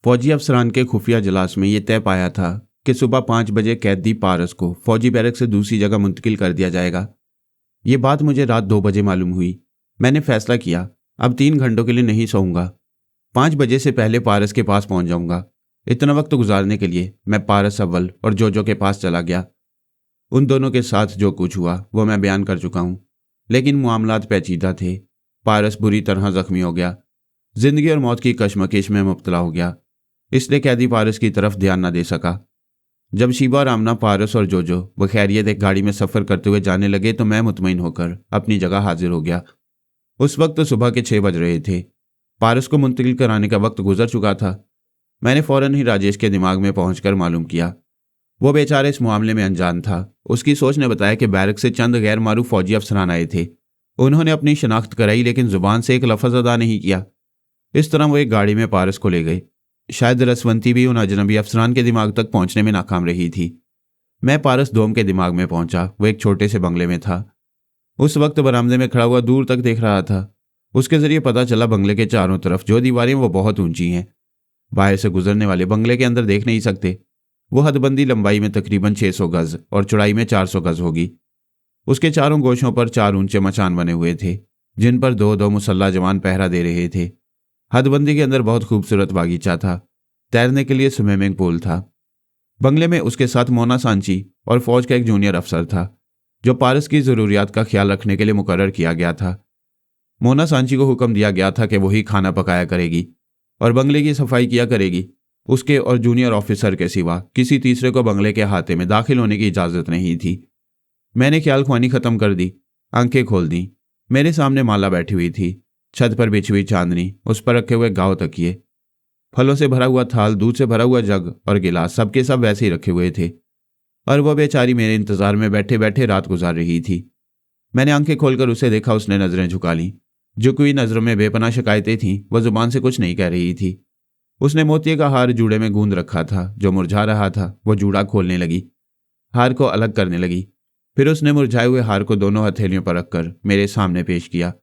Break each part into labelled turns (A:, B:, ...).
A: फौजी अफसरान के खुफिया इजलास में ये तय पाया था कि सुबह 5 बजे कैदी पारस को फौजी बैरक से दूसरी जगह मुंतकिल कर दिया जाएगा। ये बात मुझे रात 2 बजे मालूम हुई। मैंने फैसला किया, अब 3 घंटों के लिए नहीं सोऊंगा। 5 बजे से पहले पारस के पास पहुंच जाऊंगा। इतना वक्त गुजारने के लिए मैं पारस अव्वल और जोजो के पास चला गया। उन दोनों के साथ जो कुछ हुआ वो मैं बयान कर चुका हूँ, लेकिन मामलात पेचीदा थे। पारस बुरी तरह जख्मी हो गया, जिंदगी और मौत की कशमकश में मुब्तला हो गया, इसलिए कैदी पारस की तरफ ध्यान न दे सका। जब शीबा और आमना पारस और जोजो बखैरियत एक गाड़ी में सफ़र करते हुए जाने लगे तो मैं मुतमईन होकर अपनी जगह हाजिर हो गया। उस वक्त सुबह के 6 बज रहे थे। पारस को मुंतकिल कराने का वक्त गुजर चुका था। मैंने फ़ौरन ही राजेश के दिमाग में पहुंचकर मालूम किया। वो बेचारे इस मामले में अनजान था। उसकी सोच ने बताया कि बैरक से चंद गैर मारूफ फौजी अफसरान आए थे। उन्होंने अपनी शनाख्त कराई, लेकिन जुबान से एक लफ्ज़ अदा नहीं किया। इस तरह वो एक गाड़ी में पारस को ले गए। शायद रसवंती भी उन अजनबी अफसरान के दिमाग तक पहुंचने में नाकाम रही थी। मैं पारस दोम के दिमाग में पहुंचा। वो एक छोटे से बंगले में था। उस वक्त बरामदे में खड़ा हुआ दूर तक देख रहा था। उसके जरिए पता चला बंगले के चारों तरफ जो दीवारें वो बहुत ऊंची हैं। बाहर से गुजरने वाले बंगले के अंदर देख नहीं सकते। वो हदबंदी लंबाई में तकरीबन 600 गज और चौड़ाई में 400 गज होगी। उसके चारों गोशों पर 4 ऊंचे मचान बने हुए थे, जिन पर 2-2 मुसल्ला जवान पहरा दे रहे थे। हदबंदी के अंदर बहुत खूबसूरत बागीचा था। तैरने के लिए स्विमिंग पूल था। बंगले में उसके साथ मोना सांची और फौज का एक जूनियर अफसर था, जो पारस की ज़रूरियात का ख्याल रखने के लिए मुकर्रर किया गया था। मोना सांची को हुक्म दिया गया था कि वही खाना पकाया करेगी और बंगले की सफाई किया करेगी। उसके और जूनियर ऑफिसर के सिवा किसी तीसरे को बंगले के अहाते में दाखिल होने की इजाज़त नहीं थी। मैंने ख्याल ख्वानी ख़त्म कर दी, आंखें खोल दी। मेरे सामने माला बैठी हुई थी। छत पर बिछी हुई चांदनी, उस पर रखे हुए गाँव तकिए, फलों से भरा हुआ थाल, दूध से भरा हुआ जग और गिलास, सबके सब वैसे ही रखे हुए थे। और वह बेचारी मेरे इंतजार में बैठे बैठे रात गुजार रही थी। मैंने आंखें खोलकर उसे देखा। उसने नजरें झुका लीं। झुकी हुई नजरों में बेपनाह शिकायतें थीं। वह जुबान से कुछ नहीं कह रही थी। उसने मोतिये का हार जूड़े में गूंद रखा था, जो मुरझा रहा था। वो जूड़ा खोलने लगी, हार को अलग करने लगी। फिर उसने मुरझाए हुए हार को दोनों हथेलियों पर रखकर मेरे सामने पेश किया।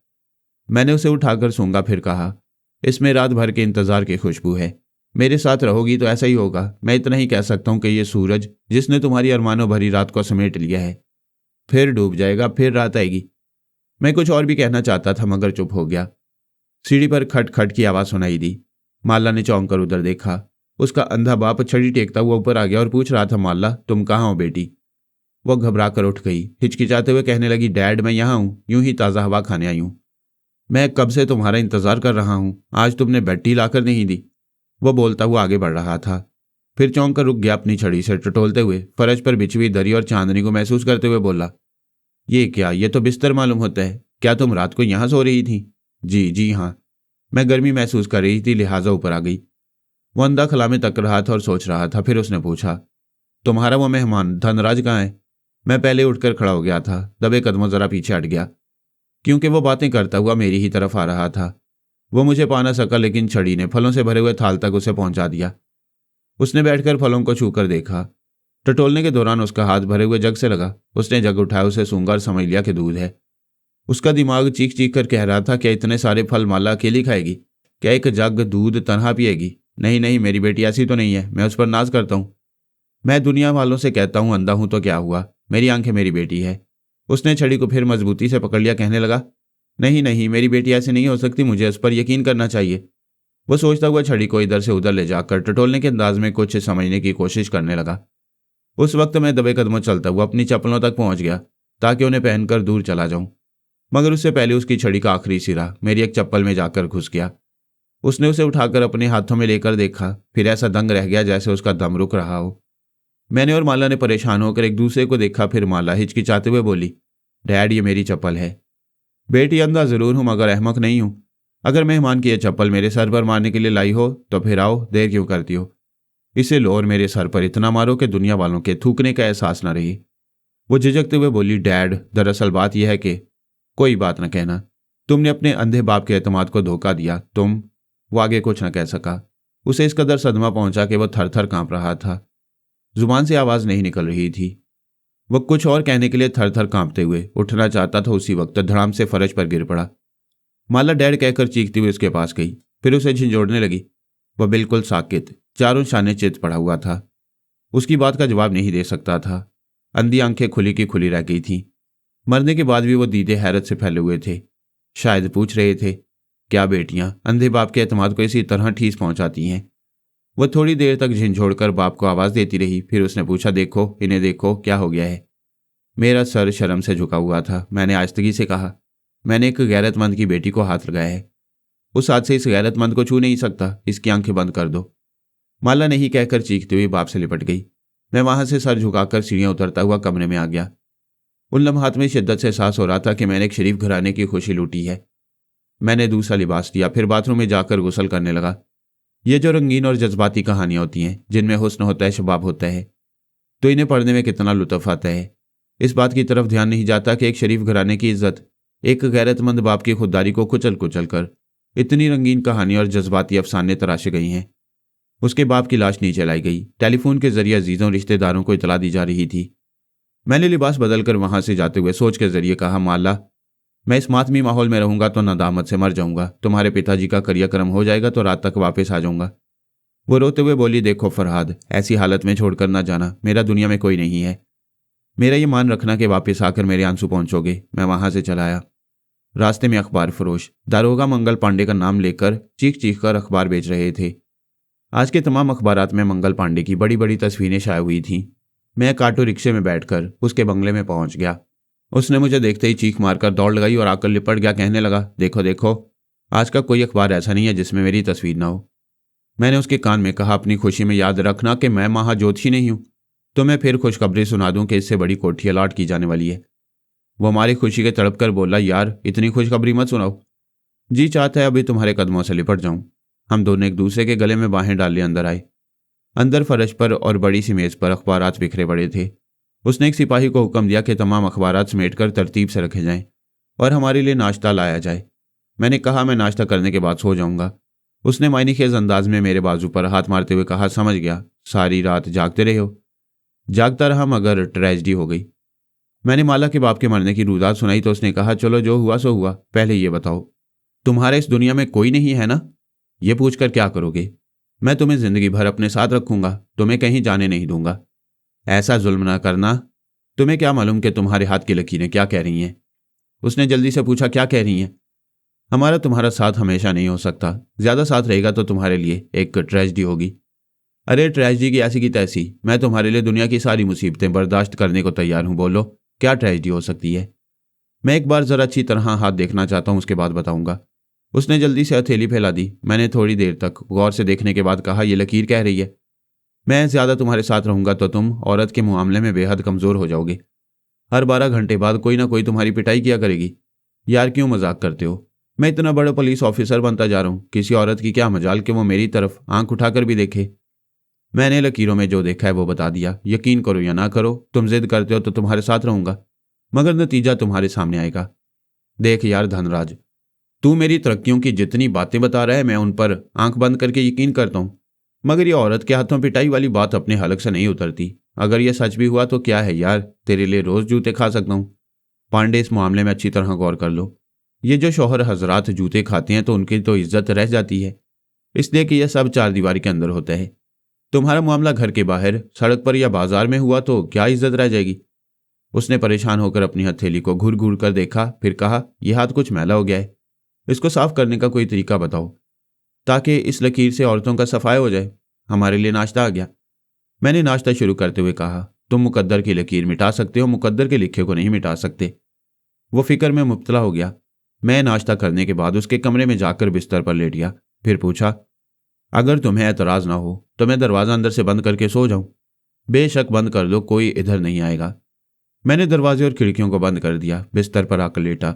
A: मैंने उसे उठाकर सूंघा, फिर कहा, इसमें रात भर के इंतजार की खुशबू है। मेरे साथ रहोगी तो ऐसा ही होगा। मैं इतना ही कह सकता हूं कि ये सूरज जिसने तुम्हारी अरमानों भरी रात को समेट लिया है, फिर डूब जाएगा, फिर रात आएगी। मैं कुछ और भी कहना चाहता था मगर चुप हो गया। सीढ़ी पर खट खट की आवाज़ सुनाई दी। माला ने चौंक कर उधर देखा। उसका अंधा बाप छड़ी टेकता हुआ ऊपर आ गया और पूछ रहा था, माला तुम कहाँ हो बेटी? वो घबरा कर उठ गई। हिचकिचाते हुए कहने लगी, डैड मैं यहाँ हूँ, यूं ही ताज़ा हवा खाने आई हूँ। मैं कब से तुम्हारा इंतजार कर रहा हूँ, आज तुमने बेटी लाकर नहीं दी। वो बोलता हुआ आगे बढ़ रहा था, फिर चौंक कर रुक गया। अपनी छड़ी से टटोलते हुए फर्श पर बिछी हुई दरी और चांदनी को महसूस करते हुए बोला, ये क्या, ये तो बिस्तर मालूम होता है। क्या तुम रात को यहाँ सो रही थी? जी हाँ, मैं गर्मी महसूस कर रही थी, लिहाजा ऊपर आ गई। वो अंधा खला में तक रहा था और सोच रहा था। फिर उसने पूछा, तुम्हारा वो मेहमान धनराज कहाँ है? मैं पहले उठकर खड़ा हो गया था, दबे कदमों जरा पीछे हट गया, क्योंकि वो बातें करता हुआ मेरी ही तरफ आ रहा था। वो मुझे पा न सका, लेकिन छड़ी ने फलों से भरे हुए थाल तक उसे पहुंचा दिया। उसने बैठकर फलों को छूकर देखा। टटोलने के दौरान उसका हाथ भरे हुए जग से लगा। उसने जग उठाया, उसे सूंघा और समझ लिया कि दूध है। उसका दिमाग चीख चीख कर कह रहा था, क्या इतने सारे फल माला अकेली खाएगी? क्या एक जग दूध तनहा पिएगी? नहीं, मेरी बेटी ऐसी तो नहीं है। मैं उस पर नाज करता हूँ। मैं दुनिया वालों से कहता हूँ अंधा हूँ तो क्या हुआ, मेरी आंखें मेरी बेटी है। उसने छड़ी को फिर मजबूती से पकड़ लिया, कहने लगा, नहीं, मेरी बेटी ऐसी नहीं हो सकती, मुझे उस पर यकीन करना चाहिए। वो सोचता हुआ छड़ी को इधर से उधर ले जाकर टटोलने के अंदाज में कुछ समझने की कोशिश करने लगा। उस वक्त मैं दबे कदमों चलता हुआ अपनी चप्पलों तक पहुंच गया ताकि उन्हें पहनकर दूर चला जाऊं, मगर उससे पहले उसकी छड़ी का आखिरी सिरा मेरी एक चप्पल में जाकर घुस गया। उसने उसे उठाकर अपने हाथों में लेकर देखा, फिर ऐसा दंग रह गया जैसे उसका दम रुक रहा हो। मैंने और माला ने परेशान होकर एक दूसरे को देखा। फिर माला हिचकिचाते हुए बोली, डैड ये मेरी चप्पल है। बेटी अंधा जरूर हूं मगर अहमक नहीं हूं। अगर मेहमान की यह चप्पल मेरे सर पर मारने के लिए लाई हो तो फिर आओ, देर क्यों करती हो? इसे लो और मेरे सर पर इतना मारो कि दुनिया वालों के थूकने का एहसास न रही। वो झिझकते हुए बोली, डैड दरअसल बात यह है कि कोई बात न कहना, तुमने अपने अंधे बाप के एतमाद को धोखा दिया। वो आगे कुछ न कह सका। उसे इस कदर सदमा पहुंचा कि वह थर थर कांप रहा था। जुबान से आवाज नहीं निकल रही थी। वह कुछ और कहने के लिए थर थर कांपते हुए उठना चाहता था, उसी वक्त धड़ाम से फर्श पर गिर पड़ा। माला डैड कहकर चीखती हुई उसके पास गई, फिर उसे झिंझोड़ने लगी। वह बिल्कुल साकित, चारों शाने चित पड़ा हुआ था। उसकी बात का जवाब नहीं दे सकता था। अंधी आंखें खुली की खुली रह गई थीं। मरने के बाद भी वो दीदे हैरत से फैले हुए थे। शायद पूछ रहे थे, क्या बेटियां अंधे बाप के एतमाद को इसी तरह ठेस पहुंचाती हैं। वह थोड़ी देर तक झिंझोड़कर बाप को आवाज़ देती रही। फिर उसने पूछा, देखो इन्हें देखो, क्या हो गया है। मेरा सर शर्म से झुका हुआ था। मैंने आहिस्तगी से कहा, मैंने एक गैरतमंद की बेटी को हाथ लगाया है। उस हाथ से इस गैरतमंद को छू नहीं सकता। इसकी आंखें बंद कर दो। माला नहीं कहकर चीखती हुई बाप से लिपट गई। मैं वहां से सर झुकाकर सीढ़ियां उतरता हुआ कमरे में आ गया। उन लम्हात में शिद्दत से एहसास हो रहा था कि मैंने एक शरीफ घराने की खुशी लूटी है। मैंने दूसरा लिबास लिया, फिर बाथरूम में जाकर गुस्ल करने लगा। ये जो रंगीन और जज्बाती कहानियां होती हैं, जिनमें हुस्न होता है, शबाब होता है, तो इन्हें पढ़ने में कितना लुत्फ आता है। इस बात की तरफ ध्यान नहीं जाता कि एक शरीफ घराने की इज्जत एक गैरतमंद बाप की खुददारी को कुचल कुचल कर इतनी रंगीन कहानी और जज्बाती अफसाने तराशे गई हैं। उसके बाप की लाश नीचे लाई गई। टेलीफोन के जरिए अजीजों रिश्तेदारों को इतला दी जा रही थी। मैंने लिबास बदलकर वहां से जाते हुए सोच के जरिए कहा, माला, मैं इस मातमी माहौल में रहूंगा तो नदामत से मर जाऊंगा। तुम्हारे पिताजी का क्रियाक्रम हो जाएगा तो रात तक वापस आ जाऊंगा। वो रोते हुए बोली, देखो फरहाद, ऐसी हालत में छोड़कर ना जाना। मेरा दुनिया में कोई नहीं है। मेरा ये मान रखना कि वापस आकर मेरे आंसू पहुंचोगे। मैं वहां से चला आया। रास्ते में अखबार फरोश दारोगा मंगल पांडे का नाम लेकर चीख चीख कर अखबार बेच रहे थे। आज के तमाम अखबारात में मंगल पांडे की बड़ी बड़ी तस्वीरें छाई हुई थीं। मैं एक ऑटो रिक्शे में बैठकर उसके बंगले में पहुंच गया। उसने मुझे देखते ही चीख मारकर दौड़ लगाई और आकर लिपट गया। कहने लगा, देखो देखो, आज का कोई अखबार ऐसा नहीं है जिसमें मेरी तस्वीर ना हो। मैंने उसके कान में कहा, अपनी खुशी में याद रखना कि मैं महाज्योतिषी नहीं हूं। तो मैं फिर खुशखबरी सुना दूं कि इससे बड़ी कोठी अलॉट की जाने वाली है। वो हमारी खुशी के तड़प कर बोला, यार इतनी खुशखबरी मत सुनाओ। जी चाहता है अभी तुम्हारे कदमों से लिपट जाऊं। हम दोनों एक दूसरे के गले में बाहें डाले अंदर आए। अंदर फर्श पर और बड़ी सी मेज पर अखबारात बिखरे पड़े थे। उसने एक सिपाही को हुक्म दिया कि तमाम अखबारात समेट कर तरतीब से रखे जाएं और हमारे लिए नाश्ता लाया जाए। मैंने कहा, मैं नाश्ता करने के बाद सो जाऊंगा। उसने मायनेखेज अंदाज में मेरे बाजू पर हाथ मारते हुए कहा, समझ गया, सारी रात जागते रहे हो। जागता रहा मगर ट्रेजेडी हो गई। मैंने माला के बाप के मरने की रुदात सुनाई तो उसने कहा, चलो जो हुआ सो हुआ, पहले ये बताओ, तुम्हारे इस दुनिया में कोई नहीं है ना? ये पूछकर क्या करोगे? मैं तुम्हें जिंदगी भर अपने साथ रखूंगा, तुम्हें कहीं जाने नहीं दूंगा। ऐसा जुल्म ना करना। तुम्हें क्या मालूम कि तुम्हारे हाथ की लकीरें क्या कह रही हैं? उसने जल्दी से पूछा, क्या कह रही हैं? हमारा तुम्हारा साथ हमेशा नहीं हो सकता। ज्यादा साथ रहेगा तो तुम्हारे लिए एक ट्रेजेडी होगी। अरे ट्रेजेडी की ऐसी की तैसी, मैं तुम्हारे लिए दुनिया की सारी मुसीबतें बर्दाश्त करने को तैयार हूं। बोलो, क्या ट्रेजेडी हो सकती है? मैं एक बार जरा अच्छी तरह हाथ देखना चाहता हूं, उसके बाद बताऊंगा। उसने जल्दी से हथेली फैला दी। मैंने थोड़ी देर तक गौर से देखने के बाद कहा, यह लकीर कह रही है, मैं ज्यादा तुम्हारे साथ रहूंगा तो तुम औरत के मामले में बेहद कमजोर हो जाओगे। हर 12 घंटे बाद कोई ना कोई तुम्हारी पिटाई किया करेगी। यार क्यों मजाक करते हो? मैं इतना बड़ा पुलिस ऑफिसर बनता जा रहा हूं, किसी औरत की क्या मजाल कि वो मेरी तरफ आंख उठाकर भी देखे। मैंने लकीरों में जो देखा है वो बता दिया। यकीन करो या ना करो, तुम जिद करते हो तो तुम्हारे साथ रहूंगा, मगर नतीजा तुम्हारे सामने आएगा। देख यार धनराज, तू मेरी तरक्कियों की जितनी बातें बता रहा है मैं उन पर आंख बंद करके यकीन करता हूं, मगर ये औरत के हाथों पिटाई वाली बात अपने हलक से नहीं उतरती। अगर यह सच भी हुआ तो क्या है यार, तेरे लिए रोज जूते खा सकता हूं। पांडे, इस मामले में अच्छी तरह गौर कर लो। ये जो शौहर हजरात जूते खाते हैं तो उनकी तो इज्जत रह जाती है, इसलिए कि यह सब चार दीवारी के अंदर होता है। तुम्हारा मामला घर के बाहर, सड़क पर या बाजार में हुआ तो क्या इज्जत रह जाएगी? उसने परेशान होकर अपनी हथेली को घूर घूर कर देखा, फिर कहा, यह हाथ कुछ मैला हो गया है, इसको साफ करने का कोई तरीका बताओ ताकि इस लकीर से औरतों का सफाया हो जाए। हमारे लिए नाश्ता आ गया। मैंने नाश्ता शुरू करते हुए कहा, तुम मुकद्दर की लकीर मिटा सकते हो, मुकद्दर के लिखे को नहीं मिटा सकते। वो फिक्र में मुब्तला हो गया। मैं नाश्ता करने के बाद उसके कमरे में जाकर बिस्तर पर लेट गया। फिर पूछा, अगर तुम्हें एतराज ना हो तो मैं दरवाज़ा अंदर से बंद करके सो जाऊं? बेशक बंद कर लो, कोई इधर नहीं आएगा। मैंने दरवाजे और खिड़कियों को बंद कर दिया, बिस्तर पर आकर लेटा,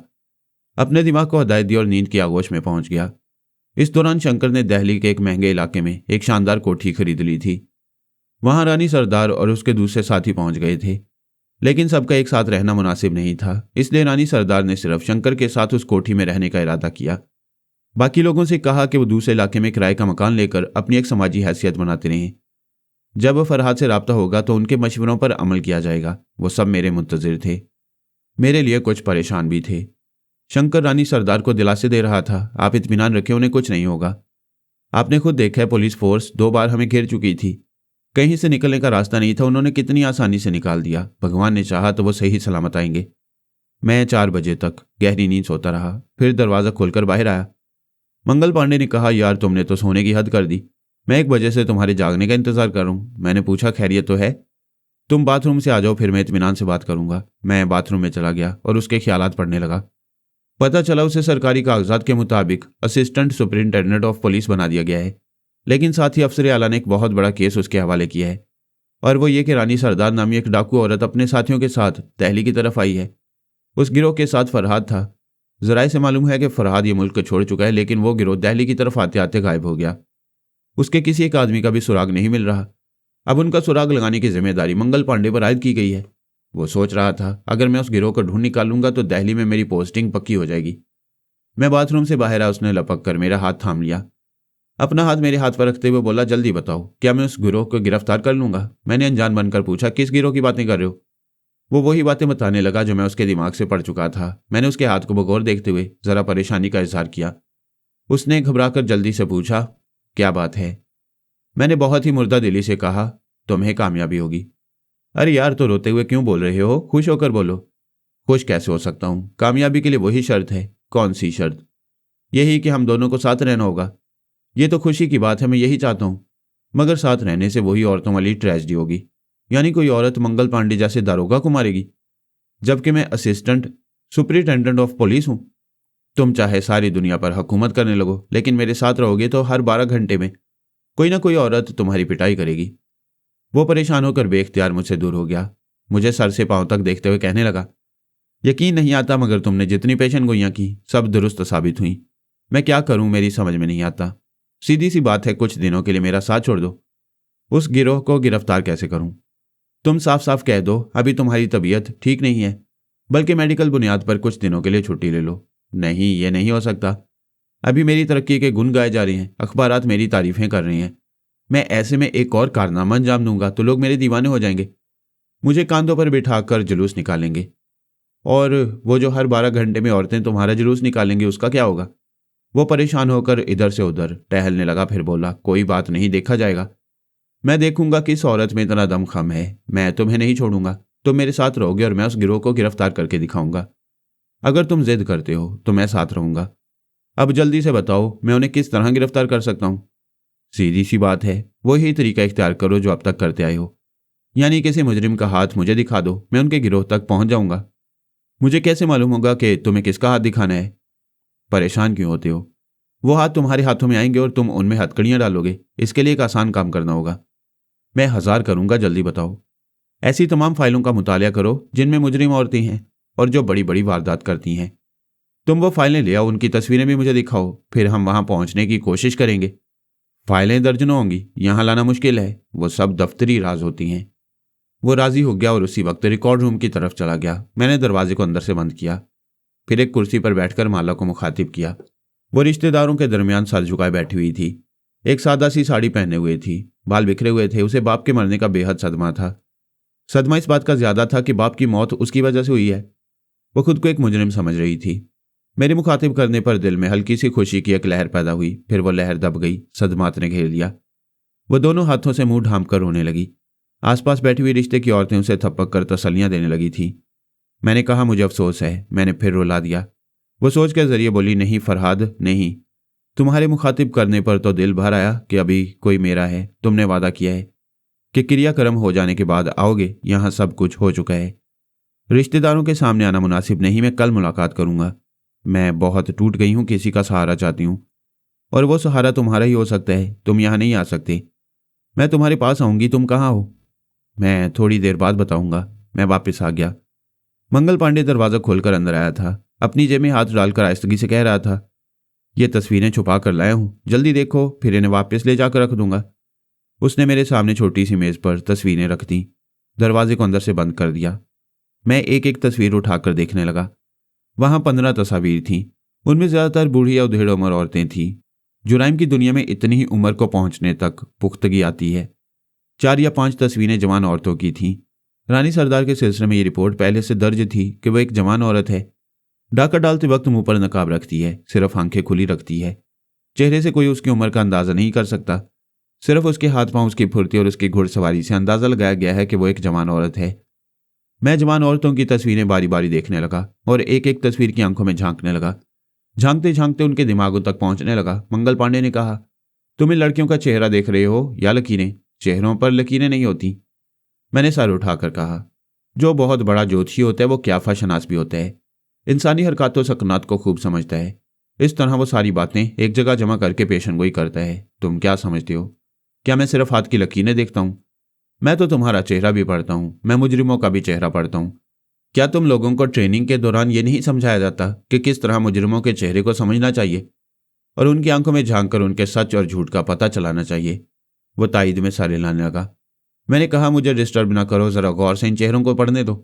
A: अपने दिमाग को हदायत दी और नींद की आगोश में पहुंच गया। इस दौरान शंकर ने दिल्ली के एक महंगे इलाके में एक शानदार कोठी खरीद ली थी। वहां रानी सरदार और उसके दूसरे साथी पहुंच गए थे, लेकिन सबका एक साथ रहना मुनासिब नहीं था, इसलिए रानी सरदार ने सिर्फ शंकर के साथ उस कोठी में रहने का इरादा किया। बाकी लोगों से कहा कि वो दूसरे इलाके में किराए का मकान लेकर अपनी एक समाजी हैसियत बनाते रहें। जब फरहाद से राब्ता होगा तो उनके मशवरों पर अमल किया जाएगा। वो सब मेरे मुंतजिर थे, मेरे लिए कुछ परेशान भी थे। शंकर रानी सरदार को दिलासे दे रहा था, आप इत्मीनान रखें, उन्हें कुछ नहीं होगा। आपने खुद देखा है, पुलिस फोर्स 2 बार हमें घेर चुकी थी। कहीं से निकलने का रास्ता नहीं था, उन्होंने कितनी आसानी से निकाल दिया। भगवान ने चाहा तो वो सही सलामत आएंगे। मैं 4 बजे तक गहरी नींद सोता रहा, फिर दरवाज़ा खोलकर बाहर आया। मंगल पांडे ने कहा, यार तुमने तो सोने की हद कर दी। मैं 1 बजे से तुम्हारे जागने का इंतजार कर रहा हूँ। मैंने पूछा, खैरियत तो है? तुम बाथरूम से आ जाओ, फिर मैं इत्मीनान से बात करूंगा। मैं बाथरूम में चला गया और उसके ख्यालात पढ़ने लगा। पता चला उसे सरकारी कागजात के मुताबिक असिस्टेंट सुपरिंटेंडेंट ऑफ पुलिस बना दिया गया है, लेकिन साथ ही अफसर आला ने एक बहुत बड़ा केस उसके हवाले किया है, और वो ये कि रानी सरदार नामी एक डाकू औरत अपने साथियों के साथ दिल्ली की तरफ आई है। उस गिरोह के साथ फरहाद था। जराए से मालूम है कि फरहाद ये मुल्क छोड़ चुका है, लेकिन वो गिरोह दिल्ली की तरफ आते आते गायब हो गया। उसके किसी एक आदमी का भी सुराग नहीं मिल रहा। अब उनका सुराग लगाने की जिम्मेदारी मंगल पांडे पर आयद की गई है। वो सोच रहा था, अगर मैं उस गिरोह को ढूंढ निकालूंगा तो दिल्ली में मेरी पोस्टिंग पक्की हो जाएगी। मैं बाथरूम से बाहर आया, उसने लपक कर मेरा हाथ थाम लिया। अपना हाथ मेरे हाथ पर रखते हुए बोला, जल्दी बताओ, क्या मैं उस गिरोह को गिरफ्तार कर लूंगा? मैंने अनजान बनकर पूछा, किस गिरोह की बातें कर रहे हो? वो वही बातें बताने लगा जो मैं उसके दिमाग से पढ़ चुका था। मैंने उसके हाथ को बगौर देखते हुए जरा परेशानी का इजहार किया। उसने घबराकर जल्दी से पूछा, क्या बात है? मैंने बहुत ही मुर्दा दिली से कहा, तुम्हें कामयाबी होगी। अरे यार, तो रोते हुए क्यों बोल रहे हो? खुश होकर बोलो। खुश कैसे हो सकता हूं? कामयाबी के लिए वही शर्त है। कौन सी शर्त? यही कि हम दोनों को साथ रहना होगा। ये तो खुशी की बात है, मैं यही चाहता हूं, मगर साथ रहने से वही औरतों वाली ट्रेजेडी होगी। यानी कोई औरत मंगल पांडे जैसे दारोगा को मारेगी, जबकि मैं असिस्टेंट सुपरिटेंडेंट ऑफ पुलिस हूं। तुम चाहे सारी दुनिया पर हुकूमत करने लगो, लेकिन मेरे साथ रहोगे तो हर 12 घंटे में कोई ना कोई औरत तुम्हारी पिटाई करेगी। वो परेशान होकर बेख्तियार मुझसे दूर हो गया। मुझे सर से पांव तक देखते हुए कहने लगा, यकीन नहीं आता, मगर तुमने जितनी पेशन गोइयां की सब दुरुस्त साबित हुई। मैं क्या करूं, मेरी समझ में नहीं आता। सीधी सी बात है, कुछ दिनों के लिए मेरा साथ छोड़ दो। उस गिरोह को गिरफ्तार कैसे करूं? तुम साफ साफ कह दो, अभी तुम्हारी तबीयत ठीक नहीं है, बल्कि मेडिकल बुनियाद पर कुछ दिनों के लिए छुट्टी ले लो। नहीं, ये नहीं हो सकता। अभी मेरी तरक्की के गुण गाए जा रहे हैं, अखबारात मेरी तारीफें कर रहे हैं। मैं ऐसे में एक और कारनामा अंजाम दूंगा तो लोग मेरे दीवाने हो जाएंगे, मुझे कांधों पर बिठाकर जुलूस निकालेंगे। और वो जो हर 12 घंटे में औरतें तुम्हारा जुलूस निकालेंगी, उसका क्या होगा? वो परेशान होकर इधर से उधर टहलने लगा, फिर बोला, कोई बात नहीं, देखा जाएगा। मैं देखूंगा किस औरत में इतना दमखम है। मैं तुम्हें नहीं छोड़ूंगा। तुम मेरे साथ रहोगे और मैं उस गिरोह को गिरफ्तार करके दिखाऊंगा। अगर तुम जिद करते हो तो मैं साथ रहूंगा। अब जल्दी से बताओ, मैं उन्हें किस तरह गिरफ्तार कर सकता हूं? सीधी सी बात है, वही तरीका इख्तियार करो जो अब तक करते आए हो। यानी किसी मुजरिम का हाथ मुझे दिखा दो, मैं उनके गिरोह तक पहुंच जाऊंगा। मुझे कैसे मालूम होगा कि तुम्हें किसका हाथ दिखाना है? परेशान क्यों होते हो? वो हाथ तुम्हारे हाथों में आएंगे और तुम उनमें हथकड़ियां डालोगे। इसके लिए एक आसान काम करना होगा। मैं 1000 करूंगा, जल्दी बताओ। ऐसी तमाम फाइलों का मुतालिया करो जिनमें मुजरिम औरतें हैं और जो बड़ी बड़ी वारदात करती हैं। तुम वो फाइलें ले आओ, उनकी तस्वीरें भी मुझे दिखाओ, फिर हम वहां पहुंचने की कोशिश करेंगे। फाइलें दर्जनों होंगी, यहां लाना मुश्किल है, वो सब दफ्तरी राज होती हैं। वो राजी हो गया और उसी वक्त रिकॉर्ड रूम की तरफ चला गया। मैंने दरवाजे को अंदर से बंद किया, फिर एक कुर्सी पर बैठकर माला को मुखातिब किया। वो रिश्तेदारों के दरमियान सर झुकाए बैठी हुई थी। एक सादा सी साड़ी पहने हुए थी, बाल बिखरे हुए थे। उसे बाप के मरने का बेहद सदमा था। सदमा इस बात का ज्यादा था कि बाप की मौत उसकी वजह से हुई है। वो खुद को एक मुजरिम समझ रही थी। मेरे मुखातिब करने पर दिल में हल्की सी खुशी की एक लहर पैदा हुई, फिर वो लहर दब गई। सदमात ने घेर लिया। वो दोनों हाथों से मुंह ढांप कर रोने लगी। आसपास बैठी हुई रिश्ते की औरतें उसे थपक कर तसल्लियां देने लगी थी। मैंने कहा, मुझे अफसोस है। मैंने फिर रुला दिया। वो सोच के जरिए बोली, नहीं फरहाद, नहीं। तुम्हारे मुखातिब करने पर तो दिल भर आया कि अभी कोई मेरा है। तुमने वादा किया है कि क्रियाक्रम हो जाने के बाद आओगे। यहां सब कुछ हो चुका है। रिश्तेदारों के सामने आना मुनासिब नहीं। मैं कल मुलाकात करूंगा। मैं बहुत टूट गई हूं, किसी का सहारा चाहती हूं, और वो सहारा तुम्हारा ही हो सकता है। तुम यहां नहीं आ सकते। मैं तुम्हारे पास आऊंगी। तुम कहाँ हो? मैं थोड़ी देर बाद बताऊंगा। मैं वापस आ गया। मंगल पांडे दरवाजा खोलकर अंदर आया था। अपनी जेब में हाथ डालकर आहिस्तगी से कह रहा था, ये तस्वीरें छुपा कर लाया हूं, जल्दी देखो, फिर इन्हें वापस ले जाकर रख दूंगा। उसने मेरे सामने छोटी सी मेज पर तस्वीरें रख दी, दरवाजे को अंदर से बंद कर दिया। मैं एक एक तस्वीर उठाकर देखने लगा। वहां 15 तस्वीर थीं। उनमें ज्यादातर बूढ़ी या उधेड़ उम्र औरतें थीं। जुराइम की दुनिया में इतनी ही उम्र को पहुंचने तक पुख्तगी आती है। 4 या 5 तस्वीरें जवान औरतों की थीं। रानी सरदार के सिलसिले में ये रिपोर्ट पहले से दर्ज थी कि वह एक जवान औरत है। डाका डालते वक्त मुंह पर नकाब रखती है, सिर्फ आंखें खुली रखती है। चेहरे से कोई उसकी उम्र का अंदाजा नहीं कर सकता। सिर्फ उसके हाथ पांव, उसकी फुर्ती और उसकी घुड़सवारी से अंदाजा लगाया गया है कि वो एक जवान औरत है। मैं जवान औरतों की तस्वीरें बारी बारी देखने लगा और एक एक तस्वीर की आंखों में झांकने लगा। झांकते झांकते उनके दिमागों तक पहुंचने लगा। मंगल पांडे ने कहा, तुम इन लड़कियों का चेहरा देख रहे हो या लकीरें? चेहरों पर लकीरें नहीं होती। मैंने सर उठाकर कहा, जो बहुत बड़ा ज्योतिषी होता है वो क्याफा शनास भी होता है। इंसानी हरकतों सकनात को खूब समझता है। इस तरह वो सारी बातें एक जगह जमा करके पेशनगोई करता है। तुम क्या समझते हो? क्या मैं सिर्फ हाथ की लकीरें देखता हूं? मैं तो तुम्हारा चेहरा भी पढ़ता हूं। मैं मुजरिमों का भी चेहरा पढ़ता हूं। क्या तुम लोगों को ट्रेनिंग के दौरान ये नहीं समझाया जाता कि किस तरह मुजरिमों के चेहरे को समझना चाहिए और उनकी आंखों में झांक कर उनके सच और झूठ का पता चलाना चाहिए? वो तायद में सारे लाने लगा। मैंने कहा, मुझे डिस्टर्ब ना करो, जरा गौर से इन चेहरों को पढ़ने दो।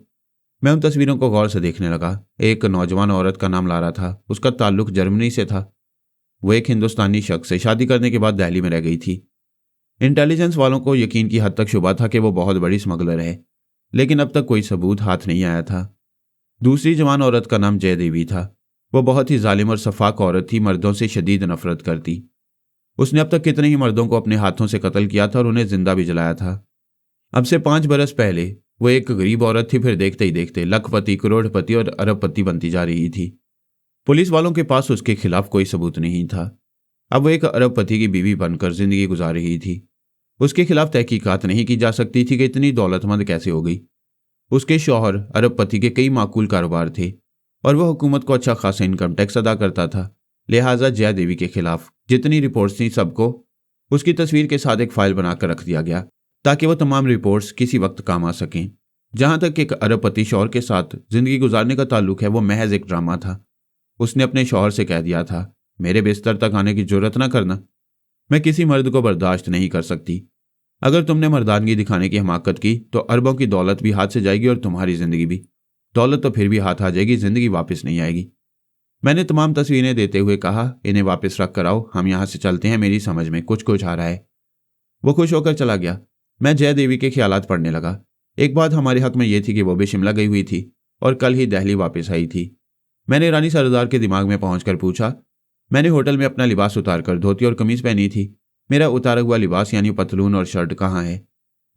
A: मैं उन तस्वीरों को गौर से देखने लगा। एक नौजवान औरत का नाम लारा था। उसका ताल्लुक जर्मनी से था। वो एक हिंदुस्तानी शख्स से शादी करने के बाद दिल्ली में रह गई थी। इंटेलिजेंस वालों को यकीन की हद तक शुबा था कि वो बहुत बड़ी स्मगलर है, लेकिन अब तक कोई सबूत हाथ नहीं आया था। दूसरी जवान औरत का नाम जय देवी था। वो बहुत ही जालिम और सफाक औरत थी, मर्दों से शदीद नफरत करती। उसने अब तक कितने ही मर्दों को अपने हाथों से कत्ल किया था और उन्हें जिंदा भी जलाया था। अब से 5 बरस पहले वो एक गरीब औरत थी, फिर देखते ही देखते लखपति, करोड़पति और अरबपति बनती जा रही थी। पुलिस वालों के पास उसके खिलाफ कोई सबूत नहीं था। अब वो एक अरबपति की बीवी बनकर जिंदगी गुजार रही थी। उसके खिलाफ तहकीकात नहीं की जा सकती थी कि इतनी दौलतमंद कैसे हो गई। उसके शौहर अरबपति के कई माकूल कारोबार थे और वह हुकूमत को अच्छा खासा इनकम टैक्स अदा करता था। लिहाजा जया देवी के खिलाफ जितनी रिपोर्ट्स थी सबको उसकी तस्वीर के साथ एक फाइल बनाकर रख दिया गया ताकि वह तमाम रिपोर्ट्स किसी वक्त काम आ सकें। जहां तक एक अरबपति शौहर के साथ जिंदगी गुजारने का ताल्लुक है, वो महज एक ड्रामा था। उसने अपने शौहर से कह दिया था, मेरे बिस्तर तक आने की जरूरत ना करना। मैं किसी मर्द को बर्दाश्त नहीं कर सकती। अगर तुमने मर्दानगी दिखाने की हमाकत की तो अरबों की दौलत भी हाथ से जाएगी और तुम्हारी जिंदगी भी। दौलत तो फिर भी हाथ आ जाएगी, जिंदगी वापस नहीं आएगी। मैंने तमाम तस्वीरें देते हुए कहा, इन्हें वापस रख कर आओ, हम यहां से चलते हैं, मेरी समझ में कुछ कुछ आ रहा है। वो खुश होकर चला गया। मैं जय देवी के ख्यालात पढ़ने लगा। एक बात हमारे हक में यह थी कि वो भी शिमला गई हुई थी और कल ही दिल्ली वापस आई थी। मैंने रानी सरदार के दिमाग में पहुंचकर पूछा, मैंने होटल में अपना लिबास उतारकर धोती और कमीज पहनी थी। मेरा उतारा हुआ लिबास यानी पतलून और शर्ट कहाँ है?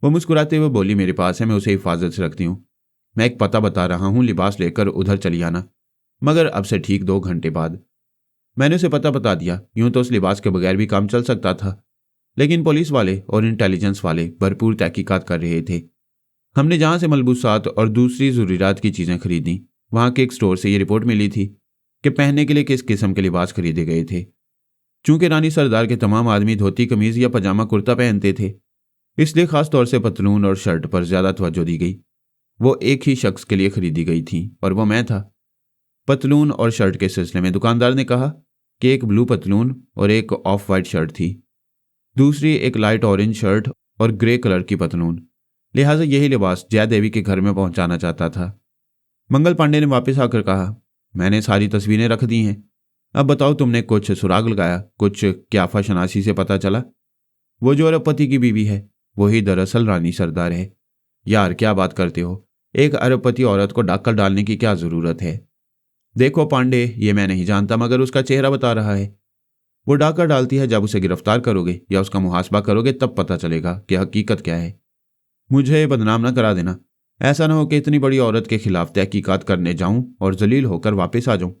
A: वो मुस्कुराते हुए बोली, मेरे पास है, मैं उसे हिफाजत से रखती हूँ। मैं एक पता बता रहा हूँ, लिबास लेकर उधर चली आना, मगर अब से ठीक 2 घंटे बाद। मैंने उसे पता बता दिया। यूं तो उस लिबास के बगैर भी काम चल सकता था, लेकिन पुलिस वाले और इंटेलिजेंस वाले भरपूर तहकीकात कर रहे थे। हमने जहां से मलबूसात और दूसरी जरूरियात की चीजें खरीदी, वहां के एक स्टोर से ये रिपोर्ट मिली थी कि पहनने के लिए किस किस्म के लिबास खरीदे गए थे। चूंकि रानी सरदार के तमाम आदमी धोती कमीज या पजामा कुर्ता पहनते थे, इसलिए खास तौर से पतलून और शर्ट पर ज्यादा तवज्जो दी गई। वो एक ही शख्स के लिए खरीदी गई थी और वो मैं था। पतलून और शर्ट के सिलसिले में दुकानदार ने कहा कि एक ब्लू पतलून और एक ऑफ वाइट शर्ट थी, दूसरी एक लाइट ऑरेंज शर्ट और ग्रे कलर की पतलून। लिहाजा यही लिबास जया देवी के घर में पहुंचाना चाहता था। मंगल पांडे ने वापस आकर कहा, मैंने सारी तस्वीरें रख दी हैं, अब बताओ तुमने कुछ सुराग लगाया? कुछ क्याफा शनासी से पता चला? वो जो अरबपति की बीवी है वही दरअसल रानी सरदार है। यार क्या बात करते हो, एक अरबपति औरत को डाकर डालने की क्या जरूरत है? देखो पांडे, ये मैं नहीं जानता, मगर उसका चेहरा बता रहा है। वो डाका डालती है, जब उसे गिरफ्तार करोगे या उसका मुहासबा करोगे तब पता चलेगा कि हकीकत क्या है। मुझे बदनाम ना करा देना। ऐसा ना हो कि इतनी बड़ी औरत के खिलाफ तहकीकात करने जाऊं और जलील होकर वापस आ जाऊं।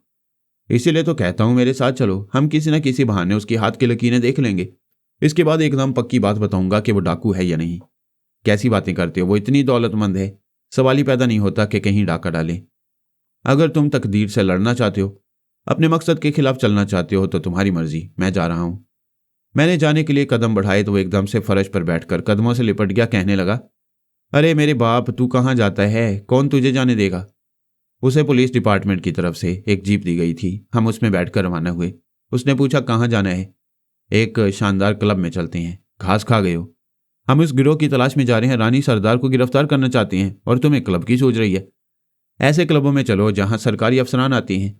A: इसीलिए तो कहता हूं मेरे साथ चलो, हम किसी न किसी बहाने उसकी हाथ की लकीरें देख लेंगे। इसके बाद एकदम पक्की बात बताऊंगा कि वो डाकू है या नहीं। कैसी बातें करते हो, वो इतनी दौलतमंद है, सवाल ही पैदा नहीं होता कि कहीं डाका डाले। अगर तुम तकदीर से लड़ना चाहते हो, अपने मकसद के खिलाफ चलना चाहते हो तो तुम्हारी मर्जी, मैं जा रहा हूं। मैंने जाने के लिए कदम बढ़ाए तो वो एकदम से फर्श पर बैठकर कदमों से लिपट गया। कहने लगा, अरे मेरे बाप, तू कहाँ जाता है? कौन तुझे जाने देगा? उसे पुलिस डिपार्टमेंट की तरफ से एक जीप दी गई थी। हम उसमें बैठकर रवाना हुए। उसने पूछा, कहाँ जाना है? एक शानदार क्लब में चलते हैं। घास खा गए हो। हम इस गिरोह की तलाश में जा रहे हैं, रानी सरदार को गिरफ्तार करना चाहते हैं और तुम एक क्लब की सोच रही है। ऐसे क्लबों में चलो जहां सरकारी अफसरान आते हैं,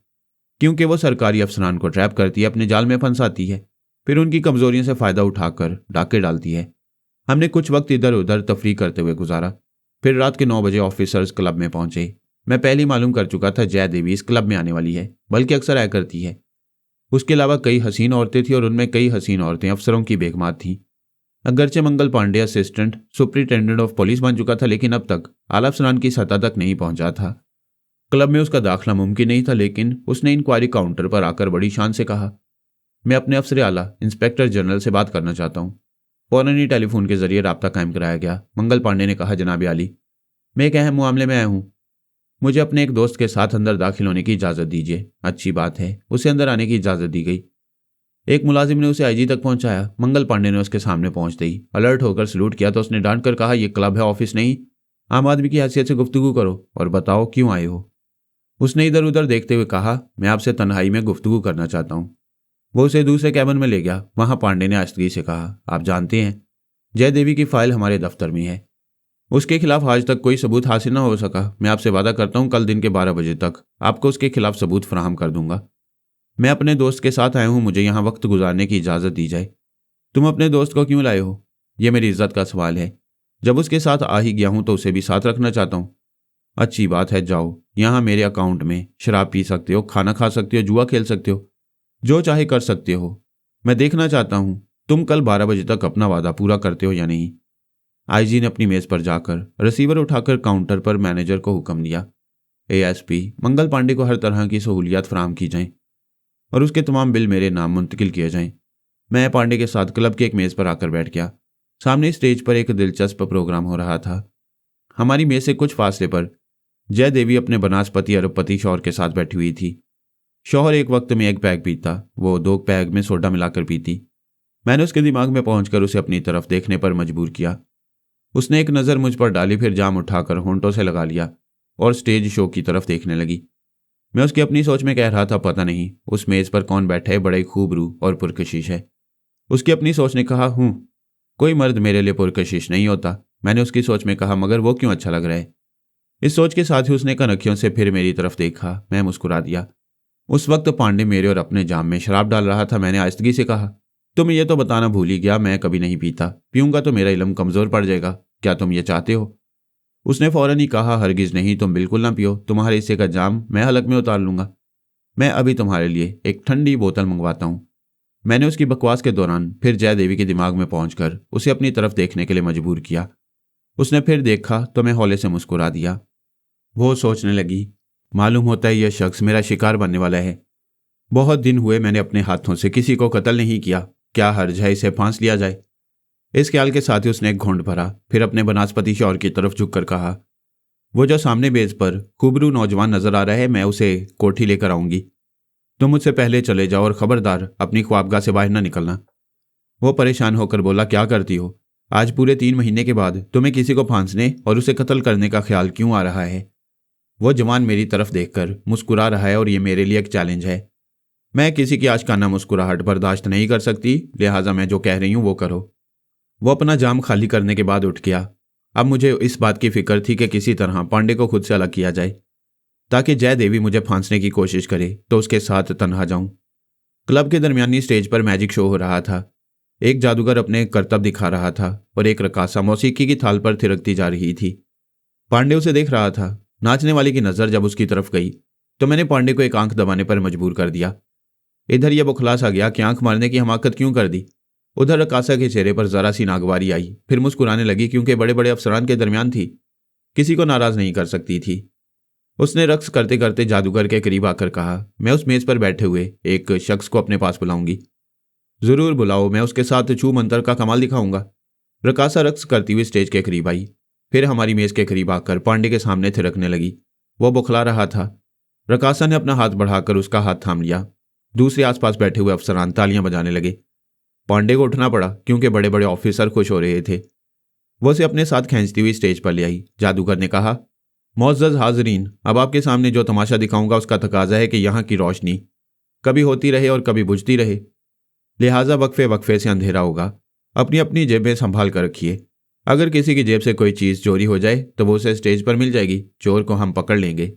A: क्योंकि वो सरकारी अफसरान को ट्रैप करती है, अपने जाल में फंसाती है, फिर उनकी कमजोरियों से फायदा उठाकर डाके डालती है। हमने कुछ वक्त इधर उधर तफरी करते हुए गुजारा, फिर रात के 9 बजे ऑफिसर्स क्लब में पहुंचे। मैं पहले ही मालूम कर चुका था जया देवी इस क्लब में आने वाली है, बल्कि अक्सर आया करती है। उसके अलावा कई हसीन औरतें थीं और उनमें कई हसीन औरतें अफसरों की बेगमात थीं। अगरचे Mangal Pande assistant superintendent of police बन चुका था, लेकिन अब तक आला अफसरान की सतह तक नहीं पहुंचा था। क्लब में उसका दाखिला मुमकिन नहीं था, लेकिन उसने इंक्वायरी काउंटर पर आकर बड़ी शान से कहा, मैं अपने अफसर आला इंस्पेक्टर जनरल से बात करना चाहता हूँ। फौरन ही टेलीफोन के जरिए राब्ता कायम कराया गया। मंगल पांडे ने कहा, जनाब आली, मैं एक अहम मामले में आया हूँ। मुझे अपने एक दोस्त के साथ अंदर दाखिल होने की इजाज़त दीजिए। अच्छी बात है। उसे अंदर आने की इजाज़त दी गई। एक मुलाजिम ने उसे आईजी तक पहुंचाया। मंगल पांडे ने उसके सामने पहुंचते ही अलर्ट होकर सलूट किया तो उसने डांट कर कहा, यह क्लब है, ऑफिस नहीं। आम आदमी की हैसियत से गुफ्तगू करो और बताओ क्यों आए हो। उसने इधर उधर देखते हुए कहा, मैं आपसे तन्हाई में गुफ्तगू करना चाहता हूँ। वो उसे दूसरे कैबिन में ले गया। वहां पांडे ने आस्तगी से कहा, आप जानते हैं जय देवी की फाइल हमारे दफ्तर में है। उसके खिलाफ आज तक कोई सबूत हासिल न हो सका। मैं आपसे वादा करता हूं कल दिन के 12 बजे तक आपको उसके खिलाफ सबूत फराहम कर दूंगा। मैं अपने दोस्त के साथ आया हूं, मुझे यहां वक्त गुजारने की इजाज़त दी जाए। तुम अपने दोस्त को क्यों लाए हो? यह मेरी इज्जत का सवाल है। जब उसके साथ आ ही गया हूं तो उसे भी साथ रखना चाहता हूं। अच्छी बात है, जाओ। यहां मेरे अकाउंट में शराब पी सकते हो, खाना खा सकते हो, जुआ खेल सकते हो, जो चाहे कर सकते हो। मैं देखना चाहता हूं तुम कल 12 बजे तक अपना वादा पूरा करते हो या नहीं। आईजी ने अपनी मेज पर जाकर रिसीवर उठाकर काउंटर पर मैनेजर को हुक्म दिया, एएसपी मंगल पांडे को हर तरह की सहूलियात फराहम की जाएं और उसके तमाम बिल मेरे नाम मुंतकिल किए जाएं। मैं पांडे के साथ क्लब की एक मेज पर आकर बैठ गया। सामने स्टेज पर एक दिलचस्प प्रोग्राम हो रहा था। हमारी मेज से कुछ फासले पर जय देवी अपने बनास्पति अरबपति शौहर के साथ बैठी हुई थी। शौहर एक वक्त में एक पैग पीता, वो 2 पैग में सोडा मिलाकर पीती। मैंने उसके दिमाग में पहुंचकर उसे अपनी तरफ देखने पर मजबूर किया। उसने एक नज़र मुझ पर डाली, फिर जाम उठाकर होंठों से लगा लिया और स्टेज शो की तरफ देखने लगी। मैं उसकी अपनी सोच में कह रहा था, पता नहीं उस मेज पर कौन बैठा है, बड़े खूबरू और पुरकशिश है। उसकी अपनी सोच ने कहा, कोई मर्द मेरे लिए पुरकशिश नहीं होता। मैंने उसकी सोच में कहा, मगर वो क्यों अच्छा लग रहा है। इस सोच के साथ ही उसने कनखियों से फिर मेरी तरफ देखा। मैं मुस्कुरा दिया। उस वक्त पांडे मेरे और अपने जाम में शराब डाल रहा था। मैंने आस्तगी से कहा, तुम ये तो बताना भूल ही गया, मैं कभी नहीं पीता। पीऊंगा तो मेरा इल्म कमज़ोर पड़ जाएगा। क्या तुम ये चाहते हो? उसने फौरन ही कहा, हरगिज़ नहीं, तुम बिल्कुल ना पियो। तुम्हारे हिस्से का जाम मैं हलक में उतार लूंगा। मैं अभी तुम्हारे लिए एक ठंडी बोतल मंगवाता हूं। मैंने उसकी बकवास के दौरान फिर जय देवी के दिमाग में पहुंचकर उसे अपनी तरफ देखने के लिए मजबूर किया। उसने फिर देखा तो मैं हौले से मुस्कुरा दिया। वो सोचने लगी, मालूम होता है यह शख्स मेरा शिकार बनने वाला है। बहुत दिन हुए मैंने अपने हाथों से किसी को कत्ल नहीं किया। क्या हर्ज है इसे फांस लिया जाए। इस ख्याल के साथ ही उसने एक घोंट भरा, फिर अपने बनास्पति शौहर की तरफ झुककर कहा, वो जो सामने मेज पर खूबरू नौजवान नजर आ रहा है, मैं उसे कोठी लेकर आऊंगी। तुम मुझसे पहले चले जाओ और खबरदार अपनी ख्वाबगाह से बाहर न निकलना। वो परेशान होकर बोला, क्या करती हो? आज पूरे 3 महीने के बाद तुम्हें किसी को फांसने और उसे कत्ल करने का ख्याल क्यों आ रहा है? वो जवान मेरी तरफ देखकर मुस्कुरा रहा है और ये मेरे लिए एक चैलेंज है। मैं किसी की आशकाना मुस्कुराहट बर्दाश्त नहीं कर सकती, लिहाजा मैं जो कह रही हूं वो करो। वो अपना जाम खाली करने के बाद उठ गया। अब मुझे इस बात की फिक्र थी कि किसी तरह पांडे को खुद से अलग किया जाए, ताकि जय देवी मुझे फांसने की कोशिश करे तो उसके साथ तन्हा जाऊं। क्लब के दरमियानी स्टेज पर मैजिक शो हो रहा था। एक जादूगर अपने करतब दिखा रहा था और एक रकासा मौसीकी की थाल पर थिरकती जा रही थी। पांडे उसे देख रहा था। नाचने वाली की नज़र जब उसकी तरफ गई तो मैंने पांडे को एक आंख दबाने पर मजबूर कर दिया। इधर यह बुखलास आ गया कि आंख मारने की हमाकत क्यों कर दी। उधर रकासा के चेहरे पर जरा सी नागवारी आई, फिर मुस्कुराने लगी क्योंकि बड़े बड़े अफसरान के दरमियान थी, किसी को नाराज नहीं कर सकती थी। उसने रक्स करते करते जादूगर के करीब आकर कहा, मैं उस मेज पर बैठे हुए एक शख्स को अपने पास बुलाऊंगी। जरूर बुलाओ, मैं उसके साथ छू मंतर का कमाल दिखाऊंगा। रकासा रक्स करती हुई स्टेज के करीब आई, फिर हमारी मेज के करीब आकर पांडे के सामने थिरकने लगी। वो बुखला रहा था। रकासा ने अपना हाथ बढ़ाकर उसका हाथ थाम लिया। दूसरे आसपास बैठे हुए अफसरान तालियां बजाने लगे। पांडे को उठना पड़ा क्योंकि बड़े बड़े ऑफिसर खुश हो रहे थे। वो उसे अपने साथ खींचती हुई स्टेज पर ले आई। जादूगर ने कहा, मुअज़्ज़ज़ हाज़रीन, अब आपके सामने जो तमाशा दिखाऊंगा उसका तकाजा है कि यहाँ की रोशनी कभी होती रहे और कभी बुझती रहे, लिहाजा वक्फे वक्फे से अंधेरा होगा। अपनी अपनी जेबें संभाल कर रखिए। अगर किसी की जेब से कोई चीज़ चोरी हो जाए तो वो उसे स्टेज पर मिल जाएगी, चोर को हम पकड़ लेंगे।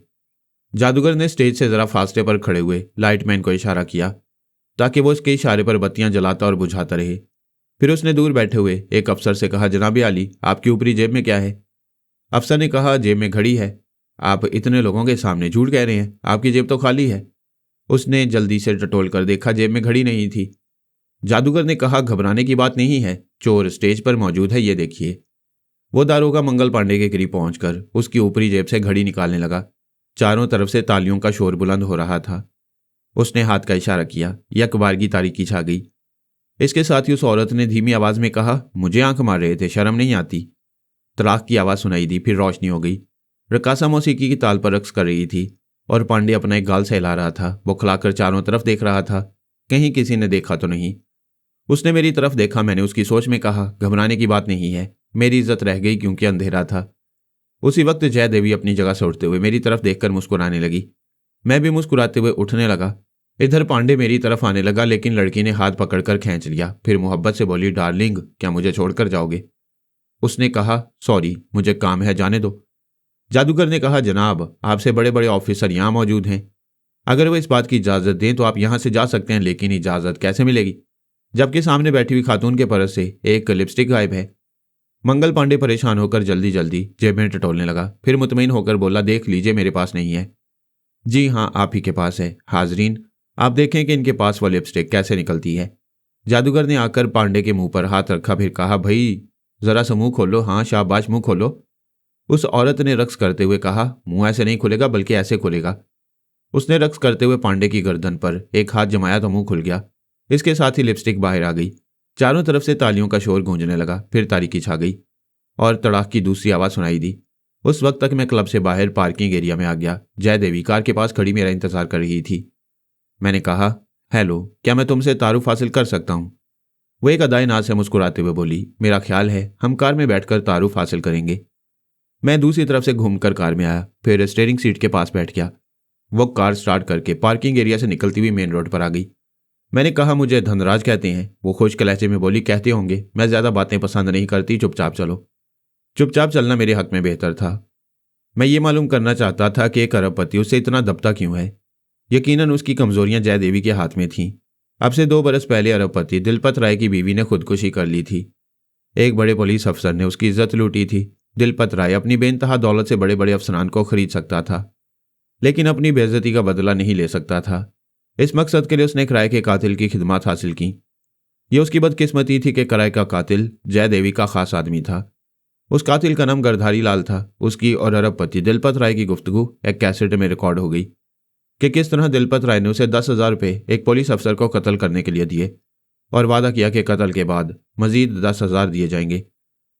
A: जादूगर ने स्टेज से जरा फासले पर खड़े हुए लाइटमैन को इशारा किया ताकि वो उसके इशारे पर बत्तियां जलाता और बुझाता रहे। फिर उसने दूर बैठे हुए एक अफसर से कहा, जनाब आली, आपकी ऊपरी जेब में क्या है? अफसर ने कहा, जेब में घड़ी है। आप इतने लोगों के सामने झूठ कह रहे हैं, आपकी जेब तो खाली है। उसने जल्दी से टटोल कर देखा, जेब में घड़ी नहीं थी। जादूगर ने कहा, घबराने की बात नहीं है, चोर स्टेज पर मौजूद है, ये देखिए। वो दारोगा मंगल पांडे के करीब पहुंचकर उसकी ऊपरी जेब से घड़ी निकालने लगा। चारों तरफ से तालियों का शोर बुलंद हो रहा था। उसने हाथ का इशारा किया, यकबारगी तारीकी छा गई। इसके साथ ही उस औरत ने धीमी आवाज में कहा, मुझे आंख मार रहे थे, शर्म नहीं आती। तड़ाक की आवाज सुनाई दी, फिर रोशनी हो गई। रकासा मौसीकी की ताल पर रक्स कर रही थी और पांडे अपना एक गाल सहला रहा था। वो खिलाकर चारों तरफ देख रहा था, कहीं किसी ने देखा तो नहीं। उसने मेरी तरफ देखा। मैंने उसकी सोच में कहा, घबराने की बात नहीं है, मेरी इज्जत रह गई क्योंकि अंधेरा था। उसी वक्त जय देवी अपनी जगह से उठते हुए मेरी तरफ देखकर मुस्कुराने लगी। मैं भी मुस्कुराते हुए उठने लगा। इधर पांडे मेरी तरफ आने लगा, लेकिन लड़की ने हाथ पकड़कर खींच लिया। फिर मोहब्बत से बोली, डार्लिंग, क्या मुझे छोड़कर जाओगे? उसने कहा, सॉरी, मुझे काम है, जाने दो। जादूगर ने कहा, जनाब, आपसे बड़े बड़े ऑफिसर यहां मौजूद हैं। अगर वो इस बात की इजाजत दें तो आप यहां से जा सकते हैं, लेकिन इजाजत कैसे मिलेगी जबकि सामने बैठी हुई खातून के पर्स से एक लिपस्टिक गायब है? मंगल पांडे परेशान होकर जल्दी जल्दी जेब में टटोलने लगा। फिर मुतमईन होकर बोला, देख लीजिए, मेरे पास नहीं है। जी हां, आप ही के पास है। हाजरीन, आप देखें कि इनके पास वो लिपस्टिक कैसे निकलती है। जादूगर ने आकर पांडे के मुंह पर हाथ रखा, फिर कहा, भाई जरा सा मुंह खोलो। हाँ शाबाश, मुंह खोलो। उस औरत ने रक्स करते हुए कहा, मुंह ऐसे नहीं खुलेगा बल्कि ऐसे खुलेगा। उसने रक्स करते हुए पांडे की गर्दन पर एक हाथ जमाया तो मुंह खुल गया। इसके साथ ही लिपस्टिक बाहर आ गई। चारों तरफ से तालियों का शोर गूंजने लगा। फिर तारीकी छा गई और तड़ाक की दूसरी आवाज सुनाई दी। उस वक्त तक मैं क्लब से बाहर पार्किंग एरिया में आ गया। जय देवी कार के पास खड़ी मेरा इंतजार कर रही थी। मैंने कहा, हेलो, क्या मैं तुमसे तारुफ हासिल कर सकता हूं? वो एक अदाए नाज से मुस्कुराते हुए बोली, मेरा ख्याल है हम कार में बैठकर तारुफ हासिल करेंगे। मैं दूसरी तरफ से घूमकर कार में आया, फिर स्टीयरिंग सीट के पास बैठ गया। वो कार स्टार्ट करके पार्किंग एरिया से निकलती हुई मेन रोड पर आ गई। मैंने कहा, मुझे धनराज कहते हैं। वो खुश्क लहजे में बोली, कहते होंगे, मैं ज्यादा बातें पसंद नहीं करती, चुपचाप चलो। चुपचाप चलना मेरे हक में बेहतर था। मैं ये मालूम करना चाहता था कि एक अरबपति उससे इतना दबता क्यों है। यकीनन उसकी कमजोरियां जय देवी के हाथ में थीं। अब से 2 बरस पहले अरबपति दिलपत राय की बीवी ने खुदकुशी कर ली थी। एक बड़े पुलिस अफसर ने उसकी इज्जत लूटी थी। दिलपत राय अपनी बेइंतहा दौलत से बड़े बड़े अफसरान को खरीद सकता था, लेकिन अपनी बेइज्जती का बदला नहीं ले सकता था। इस मकसद के लिए उसने किराए के कातिल की खिदमत हासिल की। यह उसकी बदकिस्मती थी कि किराए का कातिल जय देवी का खास आदमी था। उस कातिल का नाम गरधारी लाल था। उसकी और अरबपति दिलपत राय की गुफ्तगू एक कैसेट में रिकॉर्ड हो गई कि किस तरह दिलपत राय ने उसे 10,000 रुपये एक पुलिस अफसर को कत्ल करने के लिए दिए और वादा किया कि कत्ल के बाद मजीद 10,000 दिए जाएंगे।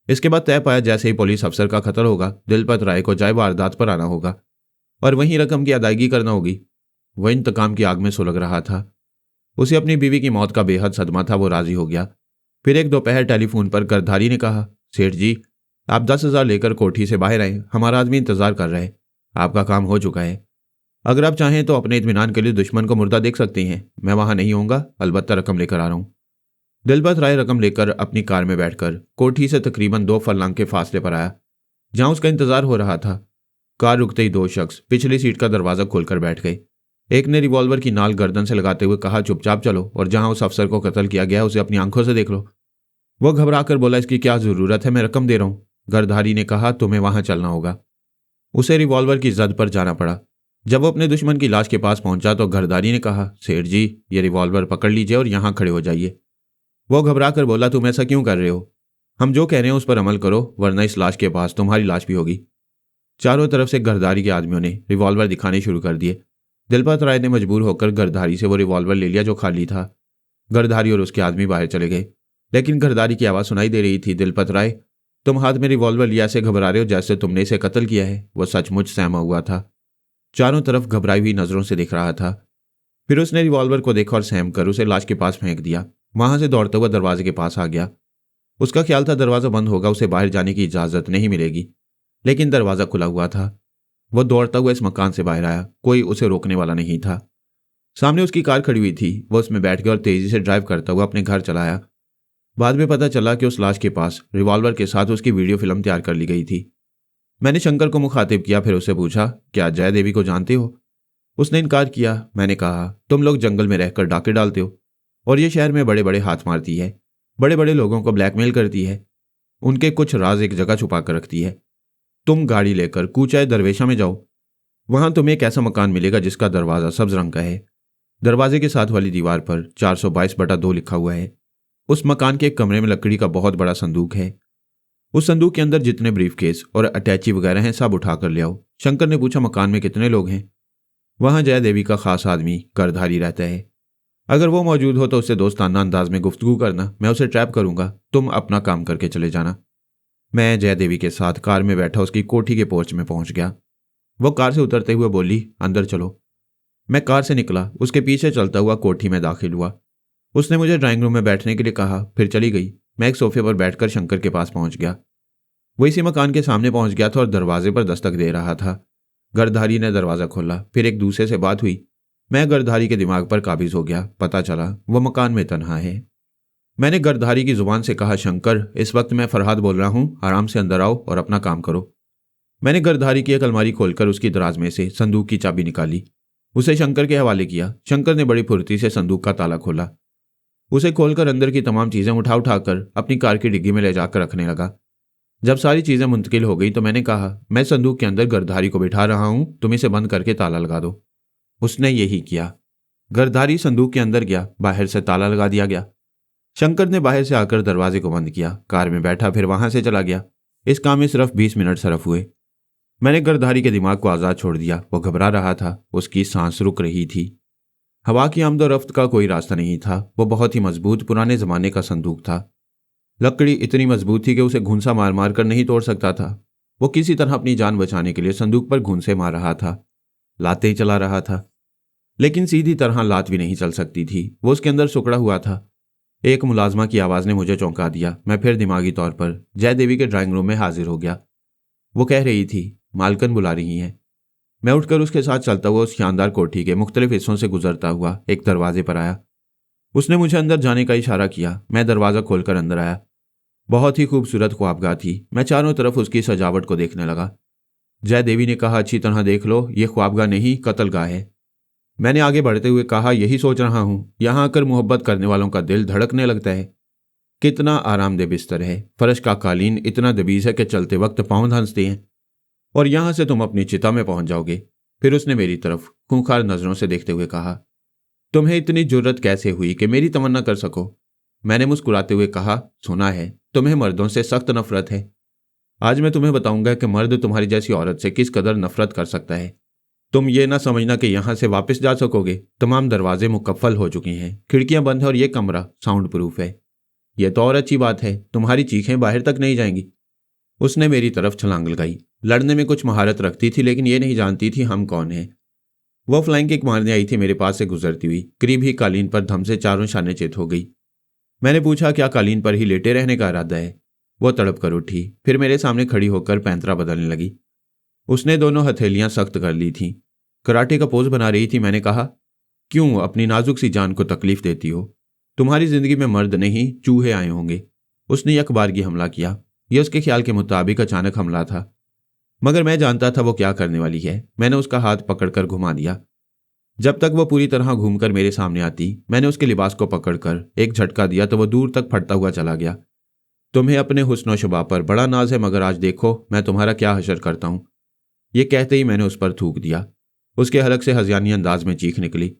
A: इसके बाद तय पाया, जैसे ही पुलिस अफसर का कत्ल होगा, दिलपत राय को जाए वारदात पर आना होगा और वहीं रकम की अदायगी करना होगी। वह इंतकाम की आग में सुलग रहा था। उसे अपनी बीवी की मौत का बेहद सदमा था। वो राजी हो गया। फिर एक दोपहर टेलीफोन पर गरधारी ने कहा, सेठ जी, आप 10,000 लेकर कोठी से बाहर आए, हमारा आदमी इंतजार कर रहा है। आपका काम हो चुका है। अगर आप चाहें तो अपने इत्मीनान के लिए दुश्मन को मुर्दा देख सकते हैं। मैं वहां नहीं होऊंगा, अलबत्ता रकम लेकर आ रहा हूं। दिलपत राय रकम लेकर अपनी कार में बैठकर कोठी से तकरीबन 2 फर्लांग के फासले पर आया, जहां उसका इंतजार हो रहा था। कार रुकते ही 2 शख्स पिछली सीट का दरवाजा खोलकर बैठ गए। एक ने रिवॉल्वर की नाल गर्दन से लगाते हुए कहा, चुपचाप चलो और जहां उस अफसर को कत्ल किया गया उसे अपनी आंखों से देख लो। वो घबरा कर बोला, इसकी क्या जरूरत है, मैं रकम दे रहा हूं। गरधारी ने कहा, तुम्हें वहां चलना होगा। उसे रिवॉल्वर की जद पर जाना पड़ा। जब वो अपने दुश्मन की लाश के पास पहुंचा तो गरधारी ने कहा, सेठ जी, ये रिवॉल्वर पकड़ लीजिए और यहां खड़े हो जाइए। वो घबरा कर बोला, तुम ऐसा क्यों कर रहे हो? हम जो कह रहे हैं उस पर अमल करो, वरना इस लाश के पास तुम्हारी लाश भी होगी। चारों तरफ से गरधारी के आदमियों ने रिवॉल्वर दिखाने शुरू कर दिए। दिलपत राय ने मजबूर होकर गरधारी से वो रिवॉल्वर ले लिया जो खाली था। गरधारी और उसके आदमी बाहर चले गए, लेकिन गरधारी की आवाज़ सुनाई दे रही थी, दिलपत राय, तुम हाथ में रिवॉल्वर लिया से घबरा रहे हो जैसे तुमने इसे कत्ल किया है। वह सचमुच सहमा हुआ था, चारों तरफ घबराई हुई नजरों से दिख रहा था। फिर उसने रिवॉल्वर को देखा और सहम कर उसे लाश के पास फेंक दिया। वहां से दौड़ता हुआ दरवाजे के पास आ गया। उसका ख्याल था दरवाजा बंद होगा, उसे बाहर जाने की इजाजत नहीं मिलेगी, लेकिन दरवाजा खुला हुआ था। वह दौड़ता हुआ इस मकान से बाहर आया। कोई उसे रोकने वाला नहीं था। सामने उसकी कार खड़ी हुई थी। वह उसमें बैठ गया और तेजी से ड्राइव करता हुआ अपने घर चला आया। बाद में पता चला कि उस लाश के पास रिवॉल्वर के साथ उसकी वीडियो फिल्म तैयार कर ली गई थी। मैंने शंकर को मुखातिब किया, फिर उससे पूछा, क्या जय देवी को जानते हो? उसने इनकार किया। मैंने कहा, तुम लोग जंगल में रहकर डाके डालते हो और ये शहर में बड़े बड़े हाथ मारती है, बड़े बड़े लोगों को ब्लैकमेल करती है, उनके कुछ राज एक जगह छुपा कर रखती है। तुम गाड़ी लेकर कूचाए दरवेशा में जाओ, वहां तुम्हें एक ऐसा मकान मिलेगा जिसका दरवाजा सब्ज रंग का है। दरवाजे के साथ वाली दीवार पर 422/2 लिखा हुआ है। उस मकान के एक कमरे में लकड़ी का बहुत बड़ा संदूक है। उस संदूक के अंदर जितने ब्रीफकेस और अटैची वगैरह हैं सब उठा कर ले आओ। शंकर ने पूछा, मकान में कितने लोग हैं? वहां जया देवी का खास आदमी करधारी रहता है। अगर वो मौजूद हो तो उससे दोस्ताना अंदाज में गुफ्तगू करना, मैं उसे ट्रैप करूंगा, तुम अपना काम करके चले जाना। मैं जया देवी के साथ कार में बैठा उसकी कोठी के पोर्च में पहुंच गया। वो कार से उतरते हुए बोली, अंदर चलो। मैं कार से निकला, उसके पीछे चलता हुआ कोठी में दाखिल हुआ। उसने मुझे ड्राइंग रूम में बैठने के लिए कहा, फिर चली गई। मैं एक सोफे पर बैठकर शंकर के पास पहुंच गया। वो इसी मकान के सामने पहुंच गया था और दरवाजे पर दस्तक दे रहा था। गर्धारी ने दरवाजा खोला, फिर एक दूसरे से बात हुई। मैं गर्धारी के दिमाग पर काबिज हो गया। पता चला वो मकान में तन्हा है। मैंने गर्धारी की जुबान से कहा, शंकर, इस वक्त मैं फरहाद बोल रहा हूं, आराम से अंदर आओ और अपना काम करो। मैंने गर्धारी की एक अलमारी खोलकर उसकी दराज में से संदूक की चाबी निकाली, उसे शंकर के हवाले किया। शंकर ने बड़ी फुर्ती से संदूक का ताला खोला, उसे खोलकर अंदर की तमाम चीजें उठा उठाकर अपनी कार की डिग्गी में ले जाकर रखने लगा। जब सारी चीजें मुंतकिल हो गई तो मैंने कहा, मैं संदूक के अंदर गर्धारी को बिठा रहा हूं, तुम इसे बंद करके ताला लगा दो। उसने यही किया। गर्धारी संदूक के अंदर गया, बाहर से ताला लगा दिया गया। शंकर ने बाहर से आकर दरवाजे को बंद किया, कार में बैठा, फिर वहां से चला गया। इस काम में सिर्फ 20 मिनट सरफ हुए। मैंने गर्धारी के दिमाग को आजाद छोड़ दिया। वो घबरा रहा था, उसकी सांस रुक रही थी। हवा की आमदोरफ्त का कोई रास्ता नहीं था। वो बहुत ही मजबूत पुराने जमाने का संदूक था। लकड़ी इतनी मजबूत थी कि उसे घुंसा मार मार कर नहीं तोड़ सकता था। वो किसी तरह अपनी जान बचाने के लिए संदूक पर घुंसे मार रहा था, लातें ही चला रहा था, लेकिन सीधी तरह लात भी नहीं चल सकती थी। वो उसके अंदर सुकड़ा हुआ था। एक मुलाजमा की आवाज ने मुझे चौंका दिया। मैं फिर दिमागी तौर पर जय देवी के ड्राइंग रूम में हाजिर हो गया। वो कह रही थी, मालकन बुला रही हैं। मैं उठकर उसके साथ चलता हुआ उस शानदार कोठी के मुख्तलिफ हिस्सों से गुजरता हुआ एक दरवाजे पर आया। उसने मुझे अंदर जाने का इशारा किया। मैं दरवाजा खोलकर अंदर आया। बहुत ही खूबसूरत ख्वाबगाह थी। मैं चारों तरफ उसकी सजावट को देखने लगा। जय देवी ने कहा, अच्छी तरह देख लो, ये ख्वाबगाह नहीं कत्लगाह है। मैंने आगे बढ़ते हुए कहा, यही सोच रहा हूं, यहां आकर मोहब्बत करने वालों का दिल धड़कने लगता है। कितना आरामदेह बिस्तर है, फर्श का कालीन इतना दबीज है कि चलते वक्त पांव धंसते हैं, और यहां से तुम अपनी चिता में पहुंच जाओगे। फिर उसने मेरी तरफ खूंखार नजरों से देखते हुए कहा, तुम्हें इतनी जुर्रत कैसे हुई कि मेरी तमन्ना कर सको? मैंने मुस्कुराते हुए कहा, सुना है तुम्हें मर्दों से सख्त नफरत है। आज मैं तुम्हें बताऊंगा कि मर्द तुम्हारी जैसी औरत से किस कदर नफरत कर सकता है। तुम ये ना समझना कि यहां से वापस जा सकोगे। तमाम दरवाजे मुकफ्फल हो चुके हैं, खिड़कियां बंद है और यह कमरा साउंड प्रूफ है। यह तो और अच्छी बात है, तुम्हारी चीखें बाहर तक नहीं जाएंगी। उसने मेरी तरफ छलांग लगाई। लड़ने में कुछ महारत रखती थी, लेकिन ये नहीं जानती थी हम कौन हैं। वह फ्लाइंग किक मारने आई थी मेरे पास से गुजरती हुई, करीब ही कालीन पर धम से चारों शाने चित हो गई। मैंने पूछा, क्या कालीन पर ही लेटे रहने का इरादा है? वो तड़प कर उठी, फिर मेरे सामने खड़ी होकर पैंतरा बदलने लगी। उसने दोनों हथेलियां सख्त कर ली थीं, कराटे का पोज बना रही थी। मैंने कहा, क्यों अपनी नाजुक सी जान को तकलीफ देती हो? तुम्हारी जिंदगी में मर्द नहीं चूहे आए होंगे। उसने यकबारगी हमला किया। यह उसके ख्याल के मुताबिक अचानक हमला था, मगर मैं जानता था वो क्या करने वाली है। मैंने उसका हाथ पकड़कर घुमा दिया। जब तक वो पूरी तरह घूमकर मेरे सामने आती, मैंने उसके लिबास को पकड़कर एक झटका दिया तो वो दूर तक फटता हुआ चला गया। तुम्हें अपने हुस्न शुबा पर बड़ा नाज है, मगर आज देखो मैं तुम्हारा क्या हशर करता हूं। ये कहते ही मैंने उस पर थूक दिया। उसके हलक से हज़ियानी अंदाज में चीख निकली।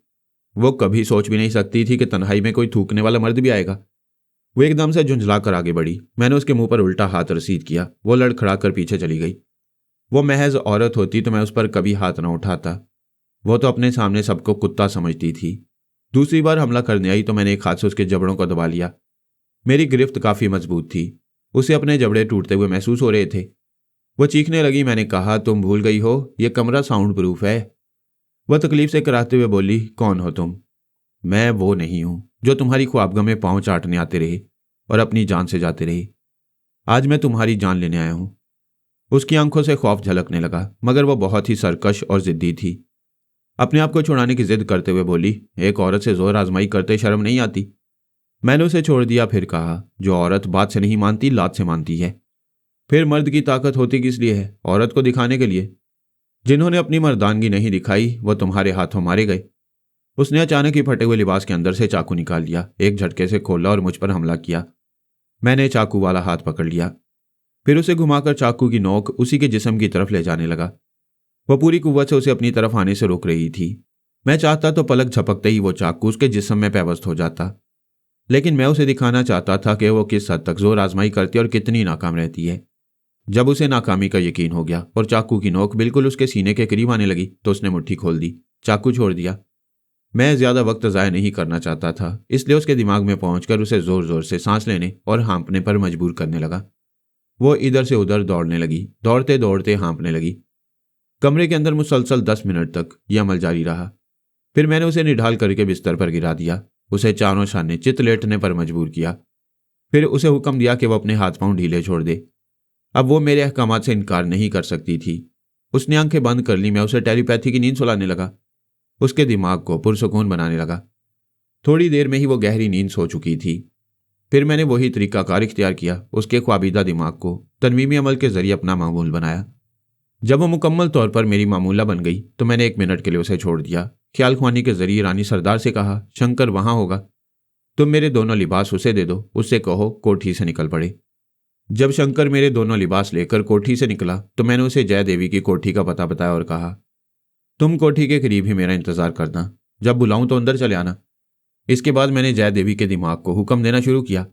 A: वो कभी सोच भी नहीं सकती थी कि तन्हाई में कोई थूकने वाला मर्द भी आएगा। वो एकदम से झुंझलाकर आगे बढ़ी। मैंने उसके मुंह पर उल्टा हाथ रसीद किया। वो लड़खड़ाकर पीछे चली गई। वो महज औरत होती तो मैं उस पर कभी हाथ न उठाता। वो तो अपने सामने सबको कुत्ता समझती थी। दूसरी बार हमला करने आई तो मैंने एक हाथ से उसके जबड़ों को दबा लिया। मेरी गिरफ्त काफ़ी मजबूत थी। उसे अपने जबड़े टूटते हुए महसूस हो रहे थे। वो चीखने लगी। मैंने कहा, तुम भूल गई हो, यह कमरा साउंड प्रूफ है। वह तकलीफ से कराते हुए बोली, कौन हो तुम? मैं वो नहीं हूं जो तुम्हारी ख्वाबगाह में पांव चाटने आते रहे और अपनी जान से जाते रहे। आज मैं तुम्हारी जान लेने आया हूं। उसकी आंखों से खौफ झलकने लगा, मगर वह बहुत ही सरकश और जिद्दी थी। अपने आप को छुड़ाने की जिद करते हुए बोली, एक औरत से जोर आजमाई करते शर्म नहीं आती? मैंने उसे छोड़ दिया। फिर कहा, जो औरत बात से नहीं मानती लात से मानती है। फिर मर्द की ताकत होती किस लिए है? औरत को दिखाने के लिए। जिन्होंने अपनी मर्दानगी नहीं दिखाई वो तुम्हारे हाथों मारे गए। उसने अचानक ही फटे हुए लिबास के अंदर से चाकू निकाल लिया, एक झटके से खोला और मुझ पर हमला किया। मैंने चाकू वाला हाथ पकड़ लिया, फिर उसे घुमाकर चाकू की नोक उसी के जिस्म की तरफ ले जाने लगा। वह पूरी कुव्वत से उसे अपनी तरफ आने से रोक रही थी। मैं चाहता तो पलक झपकते ही वो चाकू उसके जिस्म में पेवस्त हो जाता, लेकिन मैं उसे दिखाना चाहता था कि वो किस हद तक जोर आजमाई करती और कितनी नाकाम रहती है। जब उसे नाकामी का यकीन हो गया और चाकू की नोक बिल्कुल उसके सीने के करीब आने लगी तो उसने मुट्ठी खोल दी, चाकू छोड़ दिया। मैं ज्यादा वक्त ज़ाया नहीं करना चाहता था, इसलिए उसके दिमाग में पहुंचकर उसे जोर जोर से सांस लेने और हाँपने पर मजबूर करने लगा। वो इधर से उधर दौड़ने लगी, दौड़ते दौड़ते हाँपने लगी। कमरे के अंदर मुसलसल 10 मिनट तक यह अमल जारी रहा। फिर मैंने उसे निढाल करके बिस्तर पर गिरा दिया, उसे चारों शाने चित लेटने पर मजबूर किया। फिर उसे हुक्म दिया कि वह अपने हाथ पांव ढीले छोड़ दे। अब वो मेरे अहकामात से इनकार नहीं कर सकती थी। उसने आंखें बंद कर ली। मैं उसे टेलीपैथी की नींद सुलाने लगा, उसके दिमाग को पुरसुकून बनाने लगा। थोड़ी देर में ही वो गहरी नींद सो चुकी थी। फिर मैंने वही तरीकाकार इख्तियार किया, उसके ख्वाबीदा दिमाग को तनवीमी अमल के जरिए अपना मामूल बनाया। जब वो मुकम्मल तौर पर मेरी मामूला बन गई तो मैंने 1 मिनट के लिए उसे छोड़ दिया। ख्याल ख्वानी के जरिए रानी सरदार से कहा, शंकर वहां होगा, तुम मेरे दोनों लिबास उसे दे दो, उससे कहो कोठी से निकल पड़े। जब शंकर मेरे दोनों लिबास लेकर कोठी से निकला तो मैंने उसे जय देवी की कोठी का पता बताया और कहा, तुम कोठी के करीब ही मेरा इंतजार करना, जब बुलाऊं तो अंदर चले आना। इसके बाद मैंने जय देवी के दिमाग को हुक्म देना शुरू किया।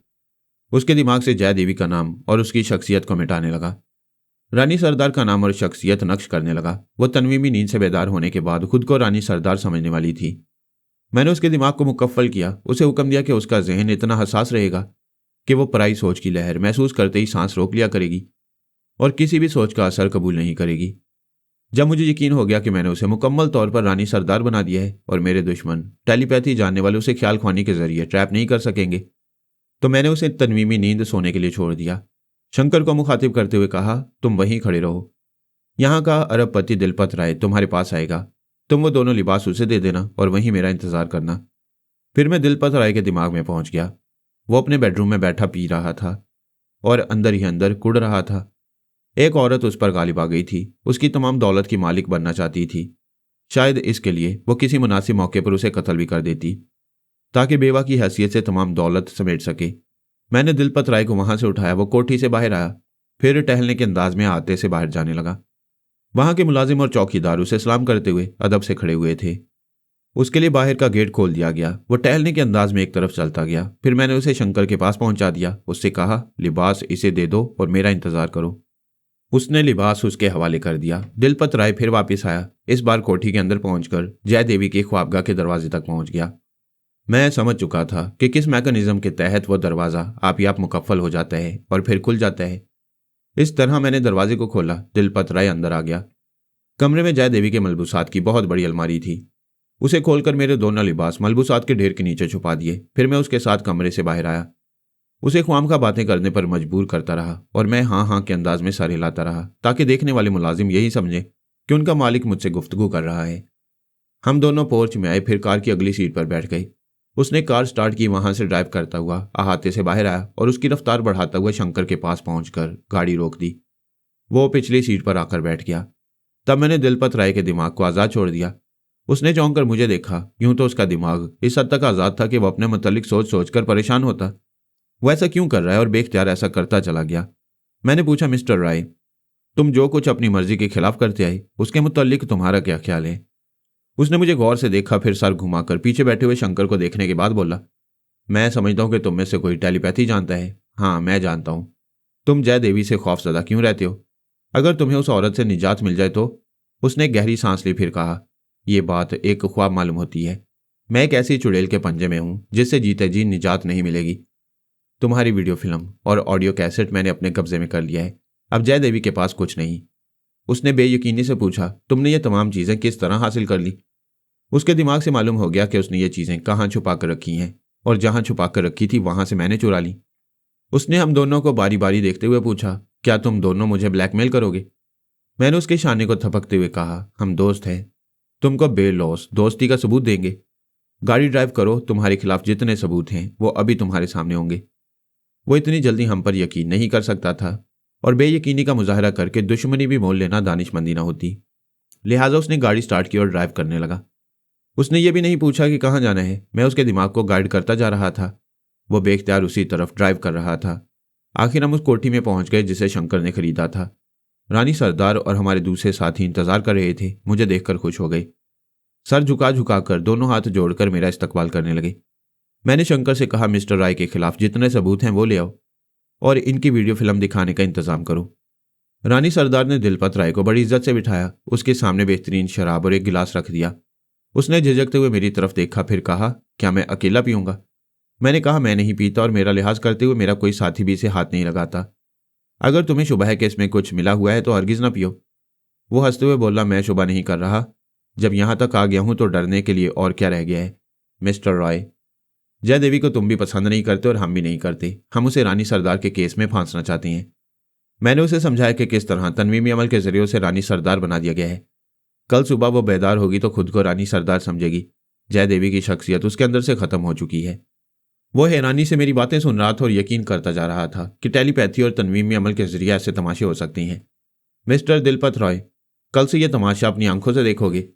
A: उसके दिमाग से जय देवी का नाम और उसकी शख्सियत को मिटाने लगा। रानी सरदार का नाम और शख्सियत नक्श करने लगा। वो तनवीमी नींद से बेदार होने के बाद खुद को रानी सरदार समझने वाली थी। मैंने उसके दिमाग को मुकफ्फल किया, उसे हुक्म दिया कि उसका जहन इतना हसास रहेगा कि वो पराई सोच की लहर महसूस करते ही सांस रोक लिया करेगी और किसी भी सोच का असर कबूल नहीं करेगी। जब मुझे यकीन हो गया कि मैंने उसे मुकम्मल तौर पर रानी सरदार बना दिया है और मेरे दुश्मन टेलीपैथी जानने वाले उसे ख्याल ख्वानी के जरिए ट्रैप नहीं कर सकेंगे, तो मैंने उसे तनवीमी नींद सोने के लिए छोड़ दिया। शंकर को मुखातिब करते हुए कहा, तुम वहीं खड़े रहो, यहाँ का अरबपति दिलपत राय तुम्हारे पास आएगा, तुम वो दोनों लिबास उसे दे देना और वहीं मेरा इंतजार करना। फिर मैं दिलपत राय के दिमाग में पहुंच गया। वो अपने बेडरूम में बैठा पी रहा था और अंदर ही अंदर कुड़ रहा था। एक औरत उस पर गालिब आ गई थी, उसकी तमाम दौलत की मालिक बनना चाहती थी। शायद इसके लिए वो किसी मुनासिब मौके पर उसे कत्ल भी कर देती ताकि बेवा की हैसियत से तमाम दौलत समेट सके। मैंने दिलपत राय को वहां से उठाया, वो कोठी से बाहर आया, फिर टहलने के अंदाज में आते से बाहर जाने लगा। वहां के मुलाजिम और चौकीदार उसे सलाम करते हुए अदब से खड़े हुए थे। उसके लिए बाहर का गेट खोल दिया गया। वो टहलने के अंदाज में एक तरफ चलता गया। फिर मैंने उसे शंकर के पास पहुंचा दिया, उससे कहा, लिबास इसे दे दो और मेरा इंतजार करो। उसने लिबास उसके हवाले कर दिया। दिलपत राय फिर वापस आया, इस बार कोठी के अंदर पहुंचकर जय देवी के ख्वाबगाह के दरवाजे तक पहुंच गया। मैं समझ चुका था कि किस मैकेनिज्म के तहत वो दरवाज़ा आप ही आप मुकफ्फल हो जाता है और फिर खुल जाता है। इस तरह मैंने दरवाजे को खोला, दिलपत राय अंदर आ गया। कमरे में जय देवी के मलबूसात की बहुत बड़ी अलमारी थी। उसे खोलकर मेरे दोनों लिबास मलबूसात के ढेर के नीचे छुपा दिए। फिर मैं उसके साथ कमरे से बाहर आया। उसे ख्वाम का बातें करने पर मजबूर करता रहा और मैं हाँ हाँ के अंदाज में सर हिलाता रहा ताकि देखने वाले मुलाजिम यही समझे कि उनका मालिक मुझसे गुफ्तगू कर रहा है। हम दोनों पोर्च में आए, फिर कार की अगली सीट पर बैठ गए। उसने कार स्टार्ट की, वहां से ड्राइव करता हुआ अहाते से बाहर आया और उसकी रफ्तार बढ़ाता हुआ शंकर के पास पहुंचकर गाड़ी रोक दी। वो पिछली सीट पर आकर बैठ गया। तब मैंने दिलपत राय के दिमाग को आज़ाद छोड़ दिया। उसने चौंक कर मुझे देखा। यूं तो उसका दिमाग इस हद तक आज़ाद था कि वह अपने मुतल्लिक सोच सोच कर परेशान होता। वो ऐसा क्यों कर रहा है और बेख्तियार ऐसा करता चला गया। मैंने पूछा, मिस्टर राय, तुम जो कुछ अपनी मर्जी के खिलाफ करते आए उसके मुतल्लिक तुम्हारा क्या ख्याल है? उसने मुझे गौर से देखा, फिर सर घुमाकर पीछे बैठे हुए शंकर को देखने के बाद बोला, मैं समझता हूं कि तुम में से कोई टेलीपैथी जानता है। हाँ, मैं जानता हूं। तुम जय देवी से खौफजदा क्यों रहते हो? अगर तुम्हें उस औरत से निजात मिल जाए तो? उसने गहरी सांस ली, फिर कहा, यह बात एक ख्वाब मालूम होती है। मैं एक ऐसी चुड़ैल के पंजे में हूं जिससे जीते जी निजात नहीं मिलेगी। तुम्हारी वीडियो फिल्म और ऑडियो कैसेट मैंने अपने कब्जे में कर लिया है। अब जय देवी के पास कुछ नहीं। उसने बेयकीनी से पूछा, तुमने ये तमाम चीजें किस तरह हासिल कर ली? उसके दिमाग से मालूम हो गया कि उसने ये चीजें कहाँ छुपा कर रखी हैं और जहां छुपा कर रखी थी वहां से मैंने चुरा ली। उसने हम दोनों को बारी बारी देखते हुए पूछा, क्या तुम दोनों मुझे ब्लैकमेल करोगे? मैंने उसके शाने को थपकते हुए कहा, हम दोस्त हैं, तुमको बेलौस दोस्ती का सबूत देंगे। गाड़ी ड्राइव करो, तुम्हारे खिलाफ जितने सबूत हैं वो अभी तुम्हारे सामने होंगे। वो इतनी जल्दी हम पर यकीन नहीं कर सकता था और बेयकीनी का मुजाहरा करके दुश्मनी भी मोल लेना दानिशमंदी ना होती। लिहाजा उसने गाड़ी स्टार्ट की और ड्राइव करने लगा। उसने ये भी नहीं पूछा कि कहाँ जाना है। मैं उसके दिमाग को गाइड करता जा रहा था। वो बेख्तियार उसी तरफ ड्राइव कर रहा था। आखिर हम उस कोठी में पहुंच गए जिसे शंकर ने खरीदा था। रानी सरदार और हमारे दूसरे साथी इंतजार कर रहे थे। मुझे देखकर खुश हो गए। सर झुका झुका कर दोनों हाथ जोड़कर मेरा इस्तकबाल करने लगे। मैंने शंकर से कहा, मिस्टर राय के खिलाफ जितने सबूत हैं वो ले आओ और इनकी वीडियो फिल्म दिखाने का इंतजाम करो। रानी सरदार ने दिलपत राय को बड़ी इज्जत से बिठाया। उसके सामने बेहतरीन शराब और एक गिलास रख दिया। उसने झिझकते हुए मेरी तरफ देखा, फिर कहा, क्या मैं अकेला पीऊंगा? मैंने कहा, मैं नहीं पीता और मेरा लिहाज करते हुए मेरा कोई साथी भी इसे हाथ नहीं लगाता। अगर तुम्हें शुबा है कि इसमें कुछ मिला हुआ है तो हरगिज ना पियो। वो हंसते हुए बोला, मैं शुबा नहीं कर रहा। जब यहां तक आ गया हूं तो डरने के लिए और क्या रह गया है? मिस्टर रॉय, जयदेवी को तुम भी पसंद नहीं करते और हम भी नहीं करते। हम उसे रानी सरदार के केस में फांसना चाहते हैं। मैंने उसे समझाया कि किस तरह तनवीमी अमल के जरिए उसे रानी सरदार बना दिया गया है। कल सुबह वो बेदार होगी तो खुद को रानी सरदार समझेगी। जयदेवी की शख्सियत उसके अंदर से खत्म हो चुकी है। वो हैरानी से मेरी बातें सुन रहा था और यकीन करता जा रहा था कि टेलीपैथी और तनवीमी अमल के जरिए ऐसे तमाशे हो सकते हैं। मिस्टर दिलपत रॉय, कल से यह तमाशा अपनी आंखों से देखोगे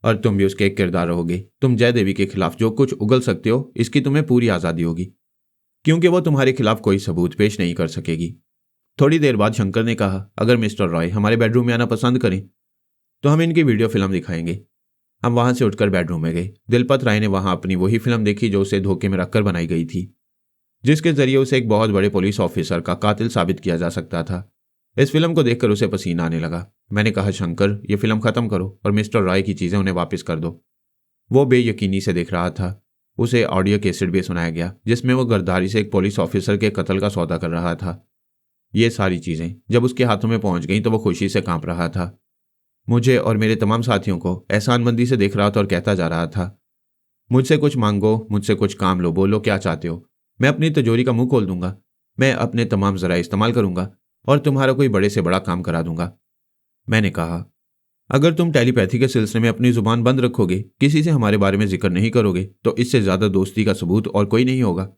A: और तुम भी उसके एक किरदार रहोगे। तुम जयदेवी के खिलाफ जो कुछ उगल सकते हो इसकी तुम्हें पूरी आज़ादी होगी, क्योंकि वो तुम्हारे खिलाफ कोई सबूत पेश नहीं कर सकेगी। थोड़ी देर बाद शंकर ने कहा, अगर मिस्टर रॉय हमारे बेडरूम में आना पसंद करें तो हम इनकी वीडियो फिल्म दिखाएंगे। हम वहां से उठकर बेडरूम में गए। दिलपत राय ने वहां अपनी वही फिल्म देखी जो उसे धोखे में रखकर बनाई गई थी, जिसके जरिए उसे एक बहुत बड़े पुलिस ऑफिसर का कातिल साबित किया जा सकता था। इस फिल्म को देखकर उसे पसीना आने लगा। मैंने कहा, शंकर, ये फिल्म खत्म करो और मिस्टर रॉय की चीजें उन्हें वापस कर दो। वो बेयकीनी से देख रहा था। उसे ऑडियो कैसेट भी सुनाया गया जिसमें वो गर्दारी से एक पुलिस ऑफिसर के कत्ल का सौदा कर रहा था। ये सारी चीजें जब उसके हाथों में पहुंच गईं तो वो खुशी से कांप रहा था। मुझे और मेरे तमाम साथियों को एहसानमंदी से देख रहा था और कहता जा रहा था, मुझसे कुछ मांगो, मुझसे कुछ काम लो, बोलो क्या चाहते हो। मैं अपनी तिजोरी का मुंह खोल दूंगा। मैं अपने तमाम जरा इस्तेमाल करूंगा और तुम्हारा कोई बड़े से बड़ा काम करा दूंगा। मैंने कहा, अगर तुम टेलीपैथी के सिलसिले में अपनी जुबान बंद रखोगे, किसी से हमारे बारे में जिक्र नहीं करोगे, तो इससे ज्यादा दोस्ती का सबूत और कोई नहीं होगा।